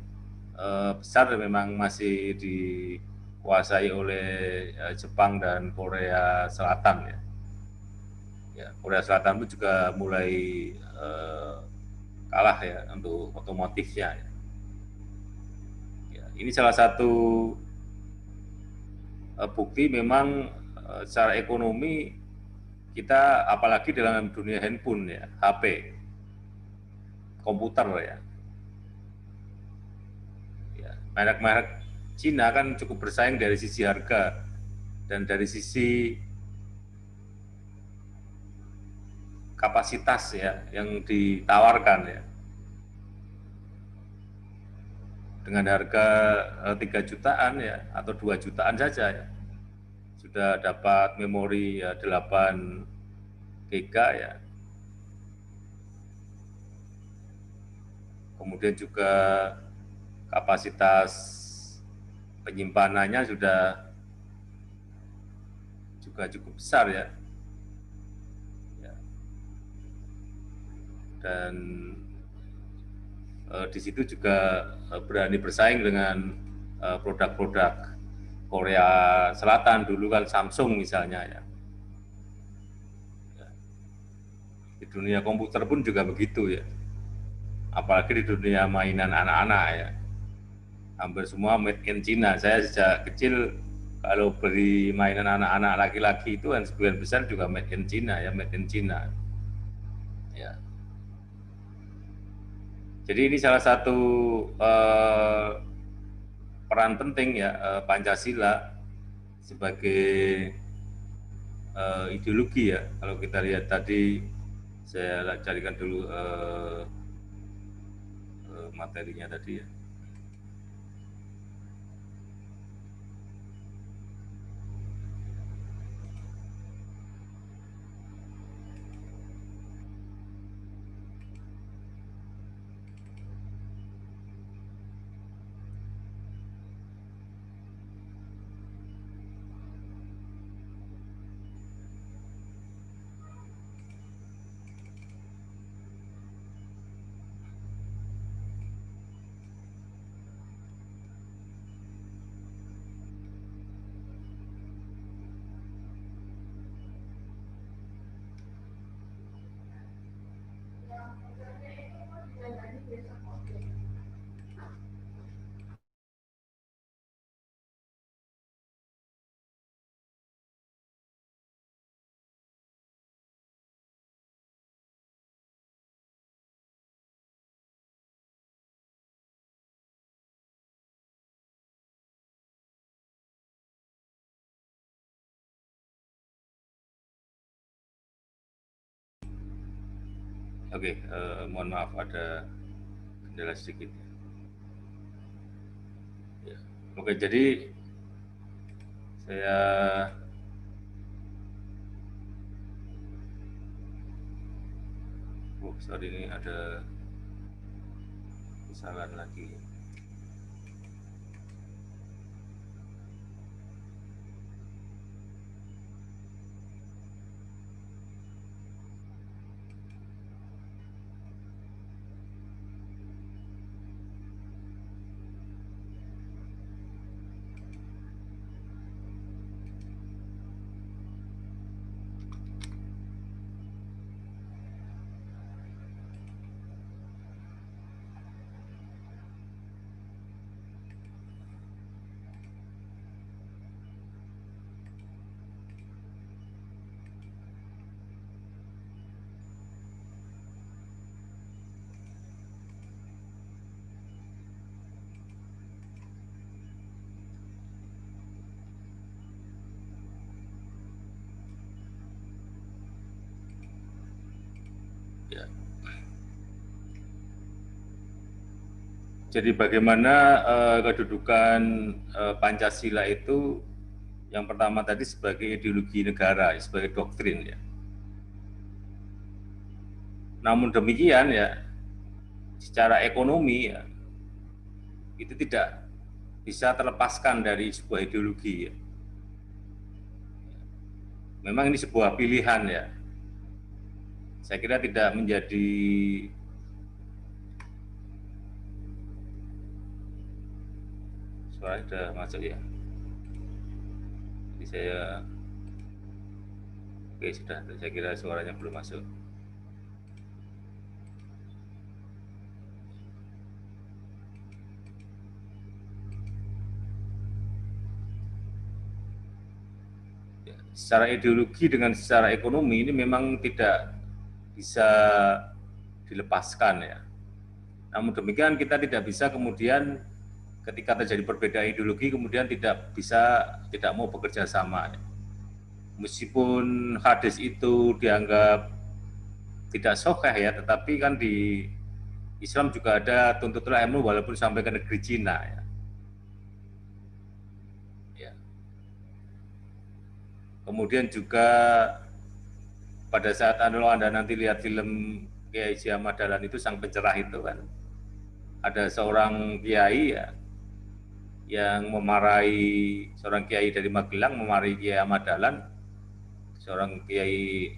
besar memang masih dikuasai oleh Jepang dan Korea Selatan ya. Ya, Korea Selatan pun juga mulai kalah ya untuk otomotifnya. Ya, ini salah satu bukti memang secara ekonomi kita apalagi dalam dunia handphone ya, HP, komputer ya. Merek-merek Cina kan cukup bersaing dari sisi harga dan dari sisi kapasitas ya yang ditawarkan ya. Dengan harga 3 jutaan ya atau 2 jutaan saja ya. Sudah dapat memori ya 8 GB ya. Kemudian juga kapasitas penyimpanannya sudah juga cukup besar ya. Dan di situ juga berani bersaing dengan produk-produk Korea Selatan, dulu kan Samsung misalnya ya. Di dunia komputer pun juga begitu ya. Apalagi di dunia mainan anak-anak ya. Hampir semua made in China. Saya sejak kecil kalau beli mainan anak-anak laki-laki itu kan sebagian besar juga made in China ya, made in China. Ya. Jadi ini salah satu peran penting ya Pancasila sebagai ideologi ya. Kalau kita lihat tadi, saya carikan dulu materinya tadi ya. Oke, mohon maaf ada kendala sedikit. Ya. Oke, jadi saya sorry ini ada kesalahan lagi. Ya. Jadi bagaimana kedudukan Pancasila itu yang pertama tadi sebagai ideologi negara, sebagai doktrin ya. Namun demikian ya, secara ekonomi ya, itu tidak bisa terlepaskan dari sebuah ideologi ya. Memang ini sebuah pilihan ya. Saya kira tidak menjadi suara sudah masuk ya. Jadi saya oke sudah, saya kira suaranya belum masuk. secara ideologi dengan secara ekonomi ini memang tidak bisa dilepaskan ya. Namun demikian kita tidak bisa kemudian ketika terjadi perbedaan ideologi kemudian tidak mau bekerja sama. Ya. Meskipun hadis itu dianggap tidak sahih ya, tetapi kan di Islam juga ada tuntutlah ilmu walaupun sampai ke negeri Cina ya. Kemudian juga pada saat Anda nanti lihat film Kiai Haji Ahmad Dahlan itu Sang Pencerah itu kan, ada seorang kiai ya yang memarahi seorang kiai dari Magelang memarahi Kiai Ahmad Dahlan, seorang kiai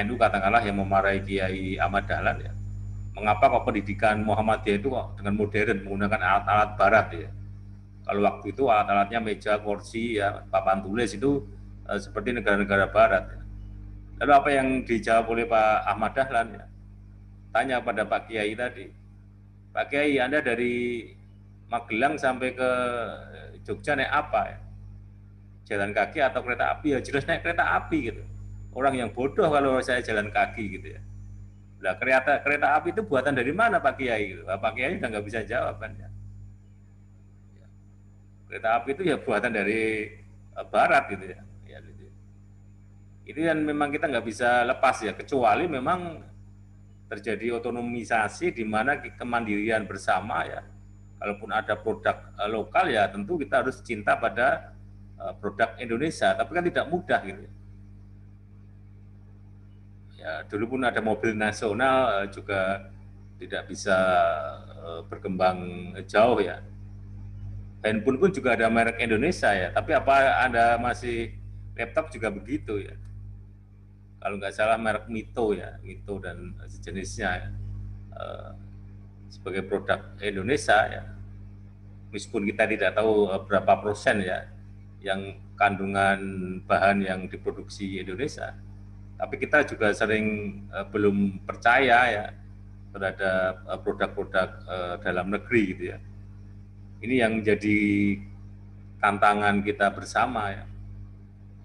NU katakanlah yang memarahi Kiai Ahmad Dahlan ya. Mengapa kok pendidikan Muhammadiyah itu kok dengan modern menggunakan alat-alat barat ya? Kalau waktu itu alat-alatnya meja, kursi, ya, papan tulis itu seperti negara-negara barat. Ya. Lalu apa yang dijawab oleh Pak Ahmad Dahlan? Ya? Tanya pada Pak Kiai tadi, Pak Kiai, Anda dari Magelang sampai ke Jogja naik apa? Ya? Jalan kaki atau kereta api? Ya jelas naik kereta api gitu. Orang yang bodoh kalau saya jalan kaki gitu ya. Nah, kereta api itu buatan dari mana Pak Kiai? Gitu. Pak Kiai udah nggak bisa jawab kan ya. Kereta api itu ya buatan dari barat gitu ya. Gitu. Itu yang memang kita nggak bisa lepas ya, kecuali memang terjadi otonomisasi di mana kemandirian bersama ya. Kalaupun ada produk lokal ya tentu kita harus cinta pada produk Indonesia, tapi kan tidak mudah gitu. Ya, dulu pun ada mobil nasional juga tidak bisa berkembang jauh ya. Handphone pun juga ada merek Indonesia ya, tapi apa Anda masih laptop juga begitu ya? Kalau nggak salah merek Mito ya, Mito dan sejenisnya ya. Sebagai produk Indonesia ya, meskipun kita tidak tahu berapa persen ya yang kandungan bahan yang diproduksi Indonesia, tapi kita juga sering belum percaya ya terhadap produk-produk dalam negeri gitu ya. Ini yang menjadi tantangan kita bersama ya.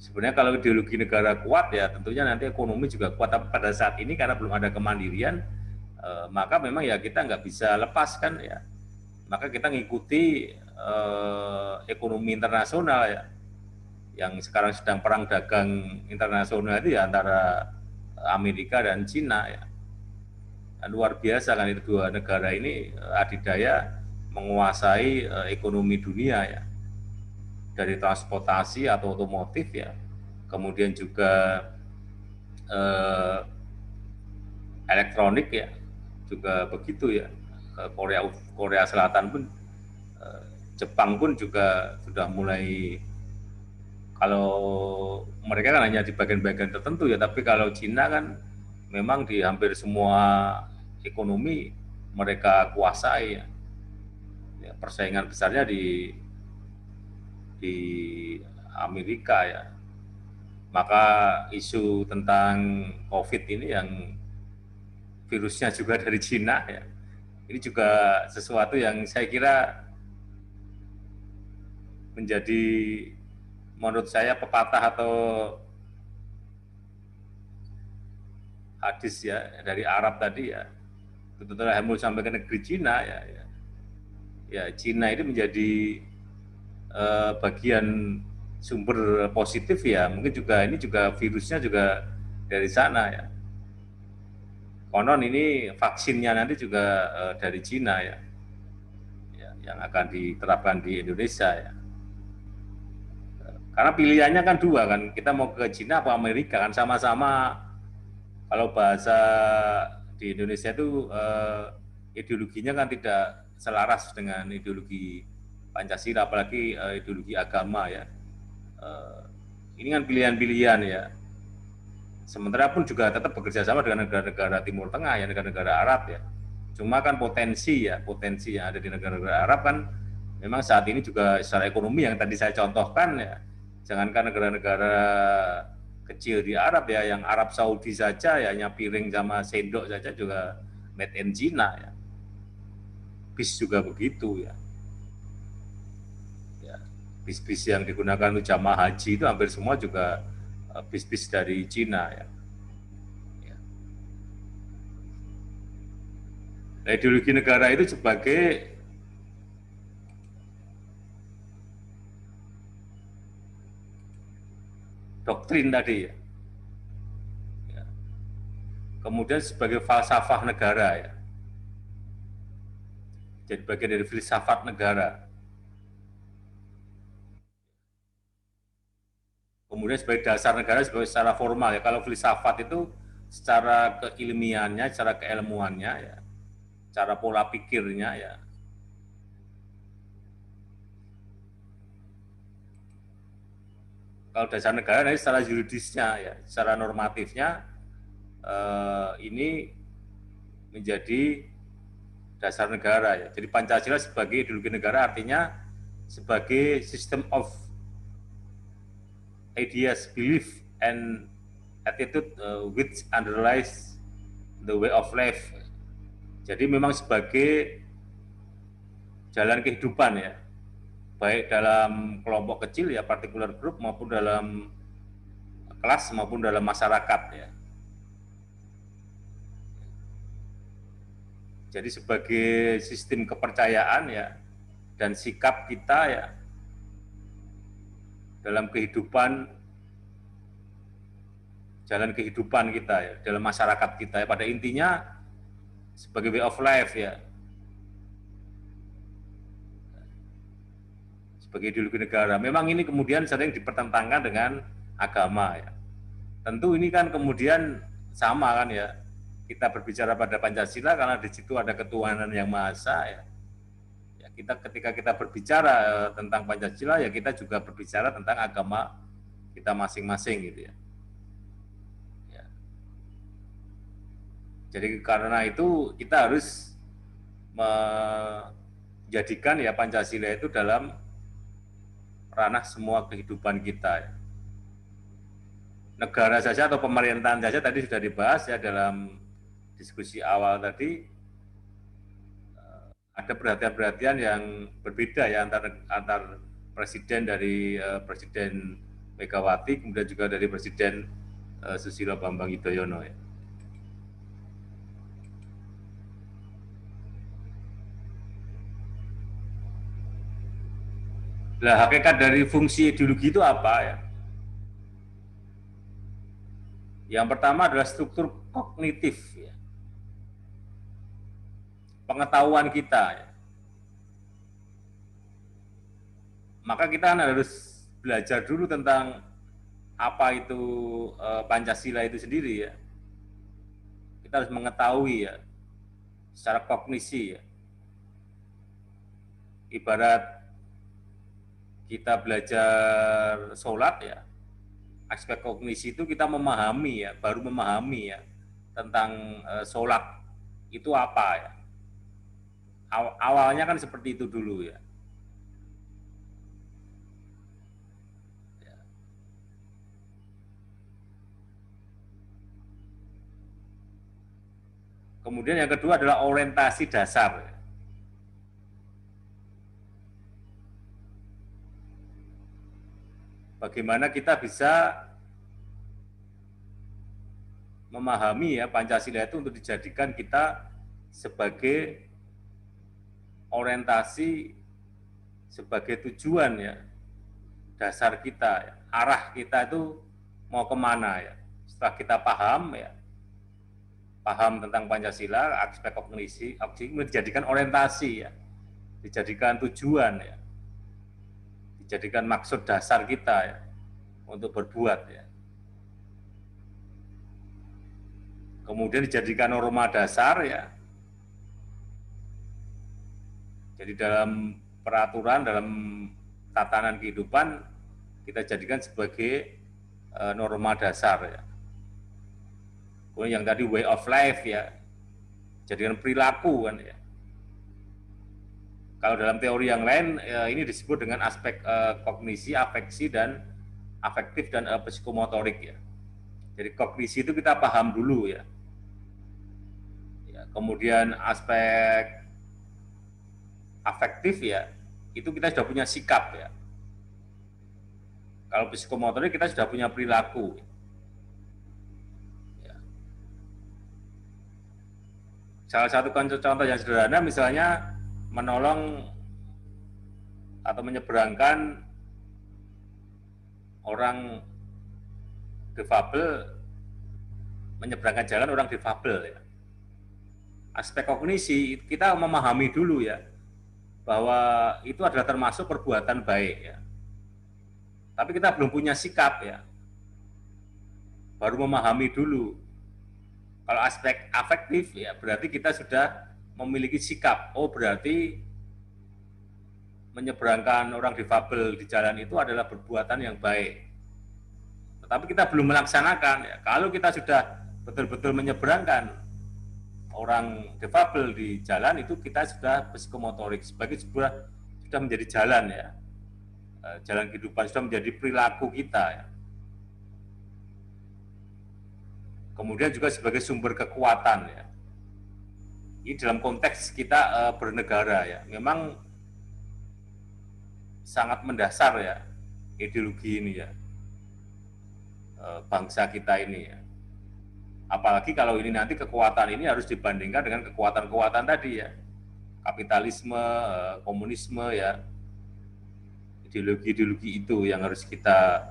Sebenarnya kalau ideologi negara kuat ya tentunya nanti ekonomi juga kuat, tapi pada saat ini karena belum ada kemandirian maka memang ya kita nggak bisa lepaskan ya. Maka kita ngikuti ekonomi internasional ya, yang sekarang sedang perang dagang internasional itu ya antara Amerika dan Cina ya. Luar biasa kan itu dua negara ini adidaya menguasai ekonomi dunia ya, dari transportasi atau otomotif ya, kemudian juga elektronik ya, juga begitu ya. Korea Selatan pun, Jepang pun juga sudah mulai, kalau mereka kan hanya di bagian-bagian tertentu ya, tapi kalau Cina kan memang di hampir semua ekonomi mereka kuasai ya. Persaingan besarnya di Amerika ya. Maka isu tentang COVID ini yang virusnya juga dari Cina ya. Ini juga sesuatu yang saya kira menjadi menurut saya pepatah atau hadis ya dari Arab tadi ya. Betul-betul hamil sampai ke negeri Cina ya. Ya Cina itu menjadi bagian sumber positif ya, mungkin juga ini juga virusnya juga dari sana ya. Konon ini vaksinnya nanti juga dari Cina ya, yang akan diterapkan di Indonesia ya. Karena pilihannya kan dua kan, kita mau ke Cina atau Amerika kan sama-sama. Kalau bahasa di Indonesia itu ideologinya kan tidak selaras dengan ideologi Pancasila, apalagi ideologi agama ya. Ini kan pilihan-pilihan ya. Sementara pun juga tetap bekerja sama dengan negara-negara Timur Tengah ya, negara-negara Arab ya. Cuma kan potensi yang ada di negara-negara Arab kan memang saat ini juga secara ekonomi yang tadi saya contohkan ya. Jangankan negara-negara kecil di Arab ya, yang Arab Saudi saja ya, hanya piring sama sendok saja juga made in China ya. Bis juga begitu ya. bis-bis yang digunakan untuk jamaah haji itu hampir semua juga bis-bis dari Cina ya. Nah, ideologi negara itu sebagai doktrin tadi ya. Kemudian sebagai falsafah negara ya. Jadi bagian dari filsafat negara. Kemudian sebagai dasar negara secara formal ya. Kalau filsafat itu secara keilmiannya, secara keilmuannya ya, cara pola pikirnya ya. Kalau dasar negara ini secara yuridisnya ya, secara normatifnya ini menjadi dasar negara ya. Jadi Pancasila sebagai ideologi negara artinya sebagai system of ideas, belief, and attitude which underlies the way of life. Jadi memang sebagai jalan kehidupan ya, baik dalam kelompok kecil ya, particular group, maupun dalam kelas maupun dalam masyarakat ya. Jadi sebagai sistem kepercayaan ya dan sikap kita ya dalam kehidupan, jalan kehidupan kita ya dalam masyarakat kita ya, pada intinya sebagai way of life ya, sebagai ideologi negara. Memang ini kemudian sering dipertentangkan dengan agama ya. Tentu ini kan kemudian sama kan ya, kita berbicara pada Pancasila karena di situ ada ketuhanan yang Maha Esa ya. Kita ketika kita berbicara tentang Pancasila ya kita juga berbicara tentang agama kita masing-masing gitu ya. Jadi karena itu kita harus menjadikan ya Pancasila itu dalam ranah semua kehidupan kita ya. Negara saja atau pemerintahan saja tadi sudah dibahas ya dalam diskusi awal tadi, ada perhatian-perhatian yang berbeda ya antar presiden dari Presiden Megawati, kemudian juga dari Presiden Susilo Bambang Yudhoyono ya. Nah, hakikat dari fungsi ideologi itu apa ya? Yang pertama adalah struktur kognitif ya. Pengetahuan kita ya. Maka kita harus belajar dulu tentang apa itu Pancasila itu sendiri ya. Kita harus mengetahui ya secara kognisi ya. Ibarat kita belajar sholat ya, aspek kognisi itu kita memahami ya, baru memahami ya tentang sholat itu apa ya. Awalnya kan seperti itu dulu ya. Kemudian yang kedua adalah orientasi dasar. Bagaimana kita bisa memahami ya Pancasila itu untuk dijadikan kita sebagai orientasi, sebagai tujuan ya, dasar kita, ya. Arah kita itu mau kemana ya. Setelah kita paham ya, paham tentang Pancasila, aspek kognisi, dijadikan orientasi ya, dijadikan tujuan ya, dijadikan maksud dasar kita ya, untuk berbuat ya. Kemudian dijadikan norma dasar ya. Jadi dalam peraturan, dalam tatanan kehidupan kita jadikan sebagai norma dasar ya. Kemudian yang tadi way of life ya, jadikan perilaku kan ya. Kalau dalam teori yang lain ini disebut dengan aspek kognisi, afeksi dan afektif dan psikomotorik ya. Jadi kognisi itu kita paham dulu ya. Kemudian aspek afektif ya, itu kita sudah punya sikap ya. Kalau psikomotorik kita sudah punya perilaku. Ya. Salah satu contoh yang sederhana misalnya menolong atau menyeberangkan orang difabel, menyeberangkan jalan orang difabel. Ya. Aspek kognisi kita memahami dulu ya bahwa itu adalah termasuk perbuatan baik ya. Tapi kita belum punya sikap ya. Baru memahami dulu. Kalau aspek afektif ya berarti kita sudah memiliki sikap. Oh berarti menyeberangkan orang difabel di jalan itu adalah perbuatan yang baik. Tetapi kita belum melaksanakan ya. Kalau kita sudah betul-betul menyeberangkan orang difabel di jalan itu kita sudah psikomotorik sebagai sebuah sudah menjadi jalan ya. Jalan kehidupan sudah menjadi perilaku kita ya. Kemudian juga sebagai sumber kekuatan ya. Ini dalam konteks kita bernegara ya. Memang sangat mendasar ya ideologi ini ya. Bangsa kita ini ya. Apalagi kalau ini nanti kekuatan ini harus dibandingkan dengan kekuatan-kekuatan tadi ya. Kapitalisme, komunisme ya. Ideologi-ideologi itu yang harus kita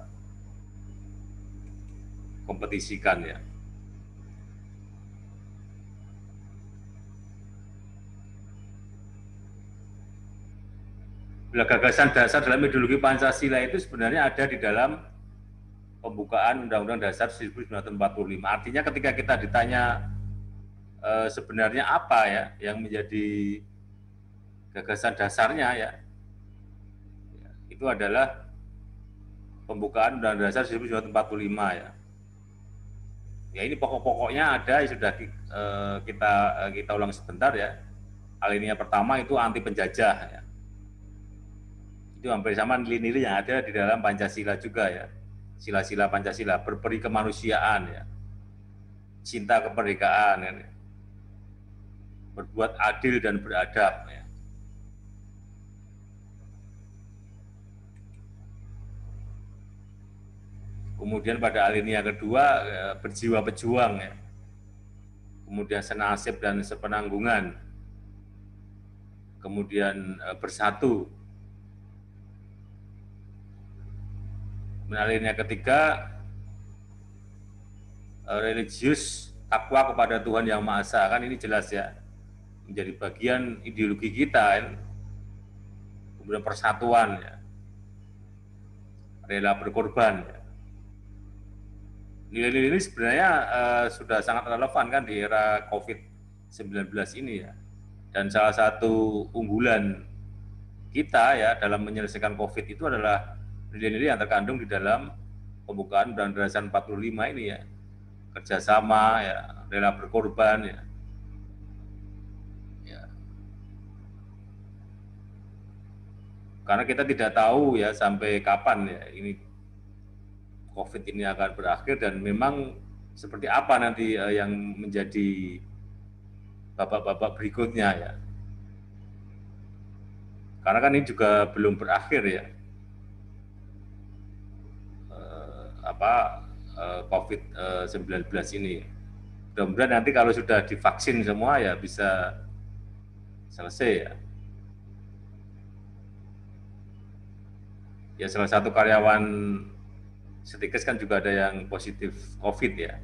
kompetisikan ya. Bila gagasan dasar dalam ideologi Pancasila itu sebenarnya ada di dalam pembukaan Undang-Undang Dasar 1945. Artinya ketika kita ditanya sebenarnya apa ya yang menjadi gagasan dasarnya ya, itu adalah pembukaan Undang-Undang Dasar 1945 ya. Ya ini pokok-pokoknya ada sudah kita ulang sebentar ya. Alinea pertama itu anti penjajah ya. Itu hampir sama nilai-nilai yang ada di dalam Pancasila juga ya. Sila-sila Pancasila, berperi kemanusiaan ya. Cinta kemerdekaan ya. Berbuat adil dan beradab ya. Kemudian pada alinea kedua berjiwa pejuang ya. Kemudian senasib dan sepenanggungan. Kemudian bersatu. Alinea ketiga religius takwa kepada Tuhan Yang Maha Esa, kan ini jelas ya menjadi bagian ideologi kita ya. Kemudian persatuan ya. Rela berkorban ya. Nilai-nilai ini sebenarnya sudah sangat relevan kan di era COVID-19 ini ya. Dan salah satu unggulan kita ya dalam menyelesaikan COVID itu adalah nilai-nilai yang terkandung di dalam pembukaan Undang-Undang Dasar 45 ini ya. Kerjasama ya, rela berkorban ya. Ya. Karena kita tidak tahu ya sampai kapan ya ini COVID ini akan berakhir dan memang seperti apa nanti yang menjadi babak-babak berikutnya ya. Karena kan ini juga belum berakhir ya. COVID-19 ini. Mudah-mudahan nanti kalau sudah divaksin semua ya bisa selesai ya. Ya salah satu karyawan Setikes kan juga ada yang positif COVID ya.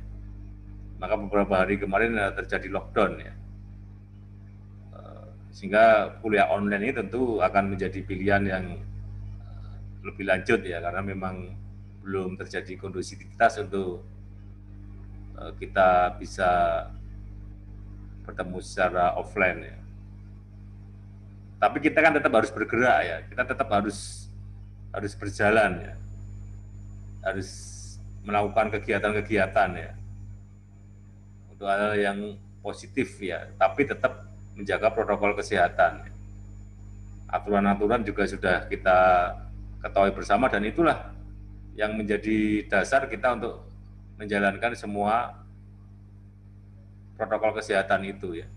Maka beberapa hari kemarin terjadi lockdown ya. Sehingga kuliah online ini tentu akan menjadi pilihan yang lebih lanjut ya, karena memang belum terjadi kondusivitas untuk kita bisa bertemu secara offline ya. Tapi kita kan tetap harus bergerak ya, kita tetap harus berjalan ya, harus melakukan kegiatan-kegiatan ya, untuk hal yang positif ya, tapi tetap menjaga protokol kesehatan. Aturan-aturan juga sudah kita ketahui bersama dan itulah yang menjadi dasar kita untuk menjalankan semua protokol kesehatan itu ya.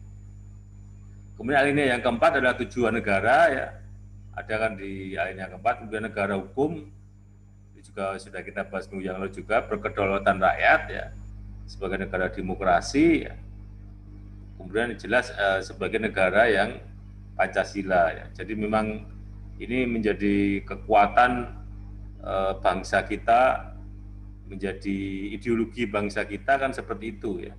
Kemudian alinea yang keempat adalah tujuan negara ya. Ada kan di alinea keempat, kemudian negara hukum, juga sudah kita bahas minggu yang lalu juga, berkedaulatan rakyat ya, sebagai negara demokrasi ya. Kemudian jelas sebagai negara yang Pancasila ya. Jadi memang ini menjadi kekuatan bangsa kita, menjadi ideologi bangsa kita kan seperti itu ya.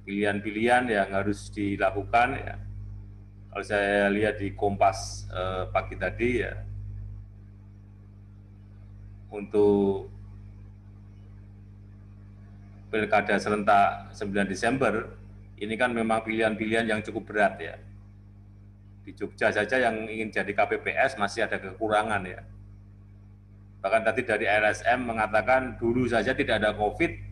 Pilihan-pilihan yang harus dilakukan ya. Kalau saya lihat di Kompas pagi tadi ya, untuk Pilkada serentak 9 Desember, ini kan memang pilihan-pilihan yang cukup berat ya. Di Jogja saja yang ingin jadi KPPS masih ada kekurangan ya. Bahkan tadi dari LSM mengatakan dulu saja tidak ada COVID,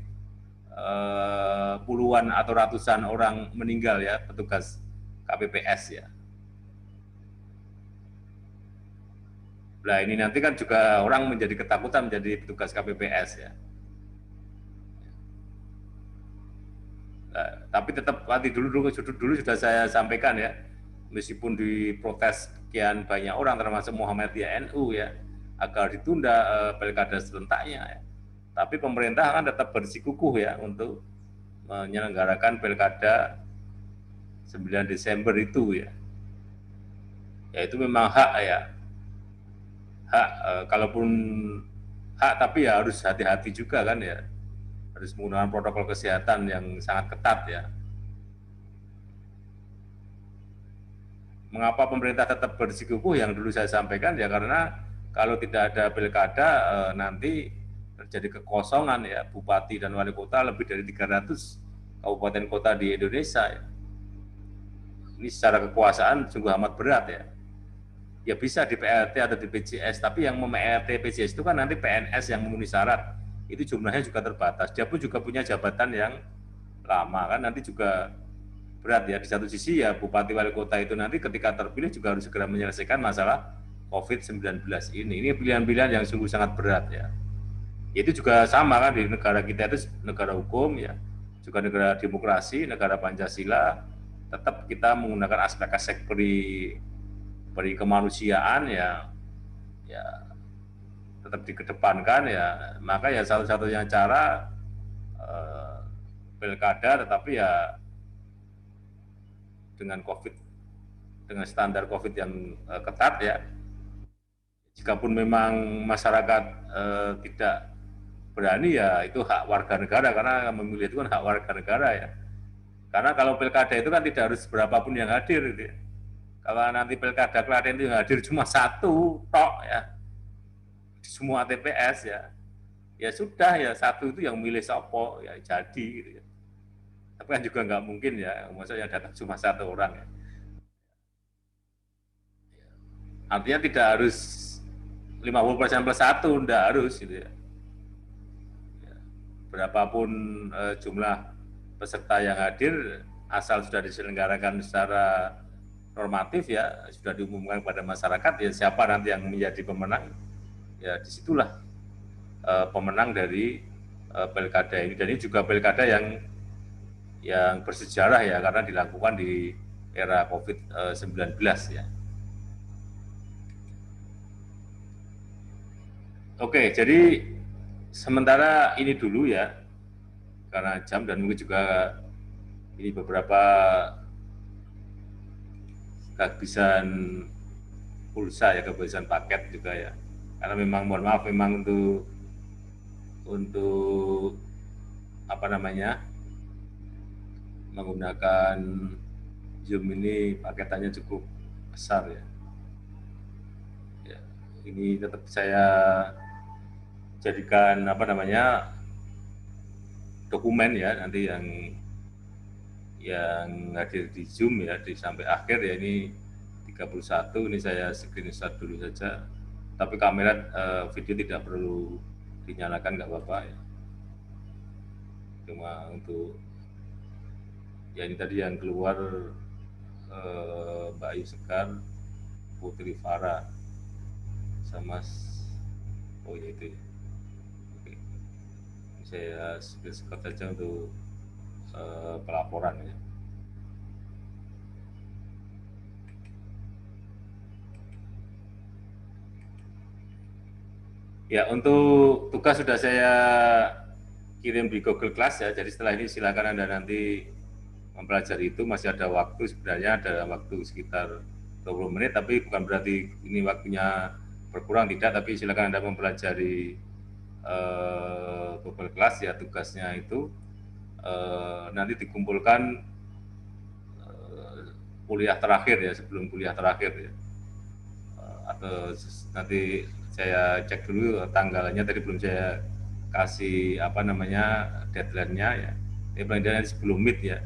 puluhan atau ratusan orang meninggal ya, petugas KPPS ya. Nah ini nanti kan juga orang menjadi ketakutan menjadi petugas KPPS ya. Nah, tapi tetap dulu sudah saya sampaikan ya, meskipun diprotes sekian banyak orang termasuk Muhammadiyah NU ya, agar ditunda pilkada serentaknya ya. Tapi pemerintah kan tetap bersikukuh ya untuk menyelenggarakan pilkada 9 Desember itu ya. Ya itu memang hak ya. Hak, kalaupun hak tapi ya harus hati-hati juga kan ya. Harus menggunakan protokol kesehatan yang sangat ketat ya. Mengapa pemerintah tetap bersikukuh yang dulu saya sampaikan ya, karena kalau tidak ada pilkada nanti terjadi kekosongan ya, bupati dan wali kota lebih dari 300 kabupaten kota di Indonesia ya. Ini secara kekuasaan sungguh amat berat ya. Ya bisa di PLT atau di PJS, tapi yang PLT PJS itu kan nanti PNS yang memenuhi syarat, itu jumlahnya juga terbatas. Dia pun juga punya jabatan yang lama kan, nanti juga berat ya. Di satu sisi ya bupati wali kota itu nanti ketika terpilih juga harus segera menyelesaikan masalah COVID-19 ini. Ini pilihan-pilihan yang sungguh sangat berat ya. Itu juga sama kan, di negara kita itu negara hukum ya, juga negara demokrasi, negara Pancasila, tetap kita menggunakan aspek-aspek kemanusiaan ya tetap dikedepankan ya. Maka ya satu-satunya cara pilkada, tetapi ya dengan standar COVID yang ketat ya. Jikapun memang masyarakat tidak berani ya, itu hak warga negara, karena memilih itu kan hak warga negara ya. Karena kalau pilkada itu kan tidak harus berapapun yang hadir gitu ya. Kalau nanti pilkada Klaten itu yang hadir cuma satu tok ya, di semua TPS ya, ya sudah ya, satu itu yang milih sopo ya jadi gitu ya. Tapi kan juga nggak mungkin ya, maksudnya datang cuma satu orang ya. Artinya tidak harus 50% plus satu, enggak harus gitu ya. Berapapun jumlah peserta yang hadir, asal sudah diselenggarakan secara normatif ya, sudah diumumkan kepada masyarakat ya, siapa nanti yang menjadi pemenang ya, disitulah pemenang dari pilkada ini. Dan ini juga pilkada yang bersejarah ya, karena dilakukan di era COVID-19 ya. Oke, jadi sementara ini dulu ya, karena jam dan mungkin juga ini beberapa kehabisan pulsa ya, kehabisan paket juga ya. Karena memang mohon maaf, memang untuk apa namanya, menggunakan Zoom ini paketannya cukup besar ya. Ya, ini tetap saya jadikan apa namanya, dokumen ya, nanti yang hadir di Zoom ya, di sampai akhir ya, ini 31, ini saya screenshot dulu saja, tapi kamera video tidak perlu dinyalakan, nggak apa-apa ya, cuma untuk ya ini tadi yang keluar Mbak Ayu Sekar, Putri Farah, sama oh ya itu ya. Oke. Saya screenshot saja untuk pelaporan ya. Ya, untuk tugas sudah saya kirim di Google Class ya, jadi setelah ini silakan Anda nanti mempelajari itu. Masih ada waktu, sebenarnya ada waktu sekitar 20 menit, tapi bukan berarti ini waktunya berkurang, tidak, tapi silakan Anda mempelajari Google Class ya, tugasnya itu nanti dikumpulkan kuliah terakhir ya, sebelum kuliah terakhir ya, atau nanti saya cek dulu tanggalnya, tadi belum saya kasih deadline-nya ya. Ini paling tidak sebelum mid ya.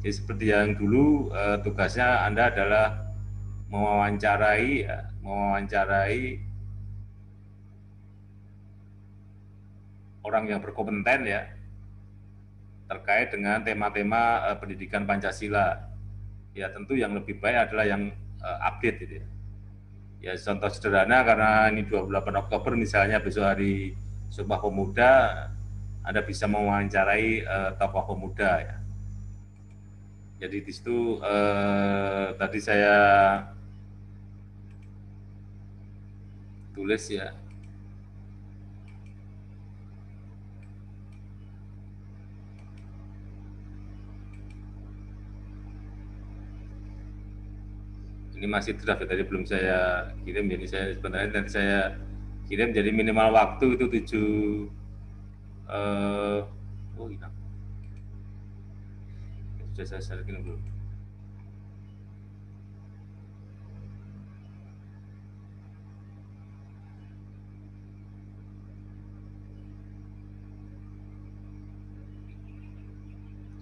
Jadi seperti yang dulu tugasnya Anda adalah mewawancarai orang yang berkompeten ya terkait dengan tema-tema pendidikan Pancasila. Ya tentu yang lebih baik adalah yang update gitu ya. Ya contoh sederhana, karena ini 28 Oktober misalnya, besok hari Sumpah Pemuda, Anda bisa mewawancarai tokoh pemuda ya. Jadi di situ tadi saya tulis ya. Ini masih draft ya, tadi belum saya kirim, jadi saya sebenarnya nanti saya kirim, jadi minimal waktu itu 7 hilang. Sudah saya kirim dulu.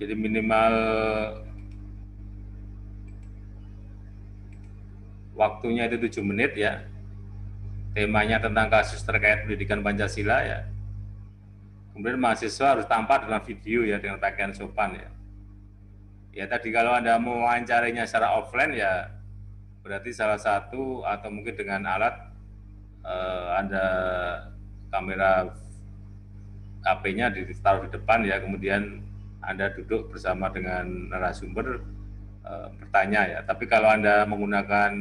Jadi minimal waktunya itu 7 menit ya. Temanya tentang kasus terkait pendidikan Pancasila ya. Kemudian mahasiswa harus tampak dalam video ya, dengan pakaian sopan ya. Ya tadi kalau Anda mau wawancarinya secara offline ya, berarti salah satu atau mungkin dengan alat Anda kamera HP-nya ditaruh di depan ya, kemudian Anda duduk bersama dengan narasumber bertanya ya. Tapi kalau Anda menggunakan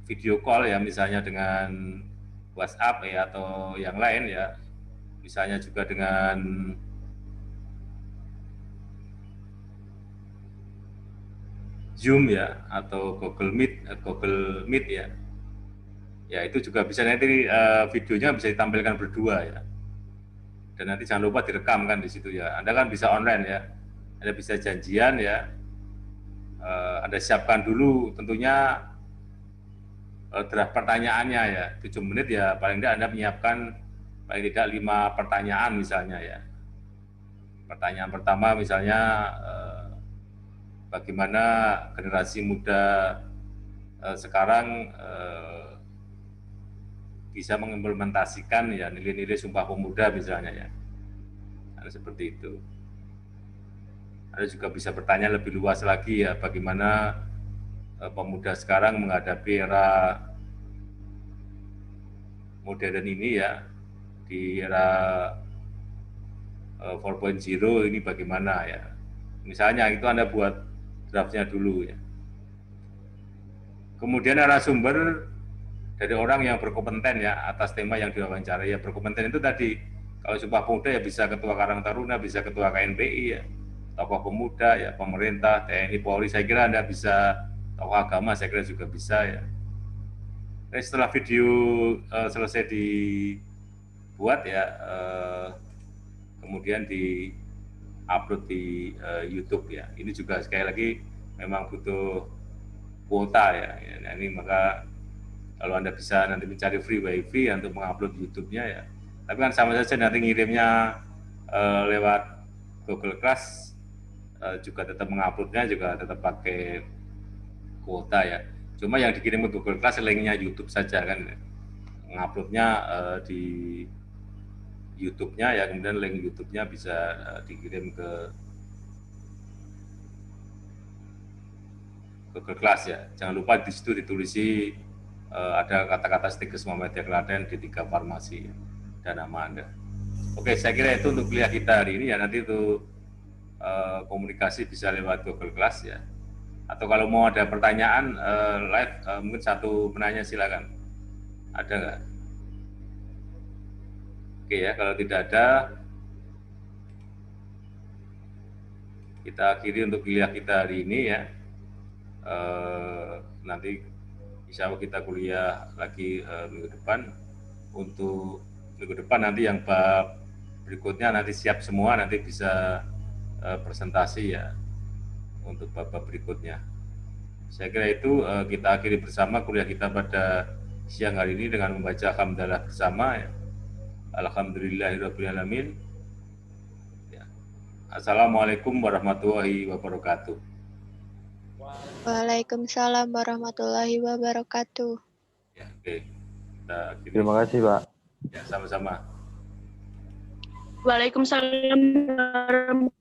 video call ya, misalnya dengan WhatsApp ya atau yang lain ya, misalnya juga dengan Zoom ya atau Google Meet ya. Ya itu juga bisa nanti videonya bisa ditampilkan berdua ya. Dan nanti jangan lupa direkam kan di situ ya. Anda kan bisa online ya. Anda bisa janjian ya. Anda siapkan dulu tentunya draft pertanyaannya ya. 7 menit ya, paling tidak Anda menyiapkan paling tidak 5 pertanyaan misalnya ya. Pertanyaan pertama misalnya bagaimana generasi muda sekarang bisa mengimplementasikan ya nilai-nilai Sumpah Pemuda misalnya ya. Nah, seperti itu. Anda juga bisa bertanya lebih luas lagi ya, bagaimana pemuda sekarang menghadapi era modern ini ya, di era 4.0 ini bagaimana ya. Misalnya itu Anda buat draftnya dulu ya. Kemudian narasumber dari orang yang berkompeten ya atas tema yang diwawancara ya. Berkompeten itu tadi, kalau Sumpah Pemuda ya bisa Ketua Karang Taruna, bisa Ketua KNPI ya, tokoh pemuda ya, pemerintah, TNI, Polri, saya kira Anda bisa, tokoh agama saya kira juga bisa ya. Nah, setelah video selesai dibuat ya, kemudian di upload di YouTube ya. Ini juga sekali lagi memang butuh kuota ya. Nah, ini maka kalau Anda bisa nanti mencari free wifi untuk mengupload YouTube-nya ya. Tapi kan sama saja nanti ngirimnya lewat Google Class, juga tetap menguploadnya juga tetap pakai kuota ya. Cuma yang dikirim ke Google Class linknya YouTube saja kan. Menguploadnya di YouTube-nya ya, kemudian link YouTube-nya bisa dikirim ke Google Class ya. Jangan lupa di situ ditulisi ada kata-kata Stikes Muhammadiyah Klaten di 3 farmasi ya, dan nama Anda. Oke, saya kira itu untuk kuliah kita hari ini ya. Nanti itu komunikasi bisa lewat Google Class ya. Atau kalau mau ada pertanyaan live, mungkin satu penanya silakan. Ada nggak? Oke ya, kalau tidak ada, kita akhiri untuk kuliah kita hari ini ya. Nanti insya Allah kita kuliah lagi minggu depan. Untuk minggu depan nanti yang bab berikutnya nanti siap semua, nanti bisa presentasi ya untuk bab-bab berikutnya. Saya kira itu kita akhiri bersama kuliah kita pada siang hari ini dengan membaca hamdalah bersama ya. Alhamdulillahirrabbilalamin. Ya. Assalamualaikum warahmatullahi wabarakatuh. Waalaikumsalam warahmatullahi wabarakatuh. Ya, oke. Kita akhiri. Terima kasih, Pak. Ya, sama-sama. Waalaikumsalam warahmatullahi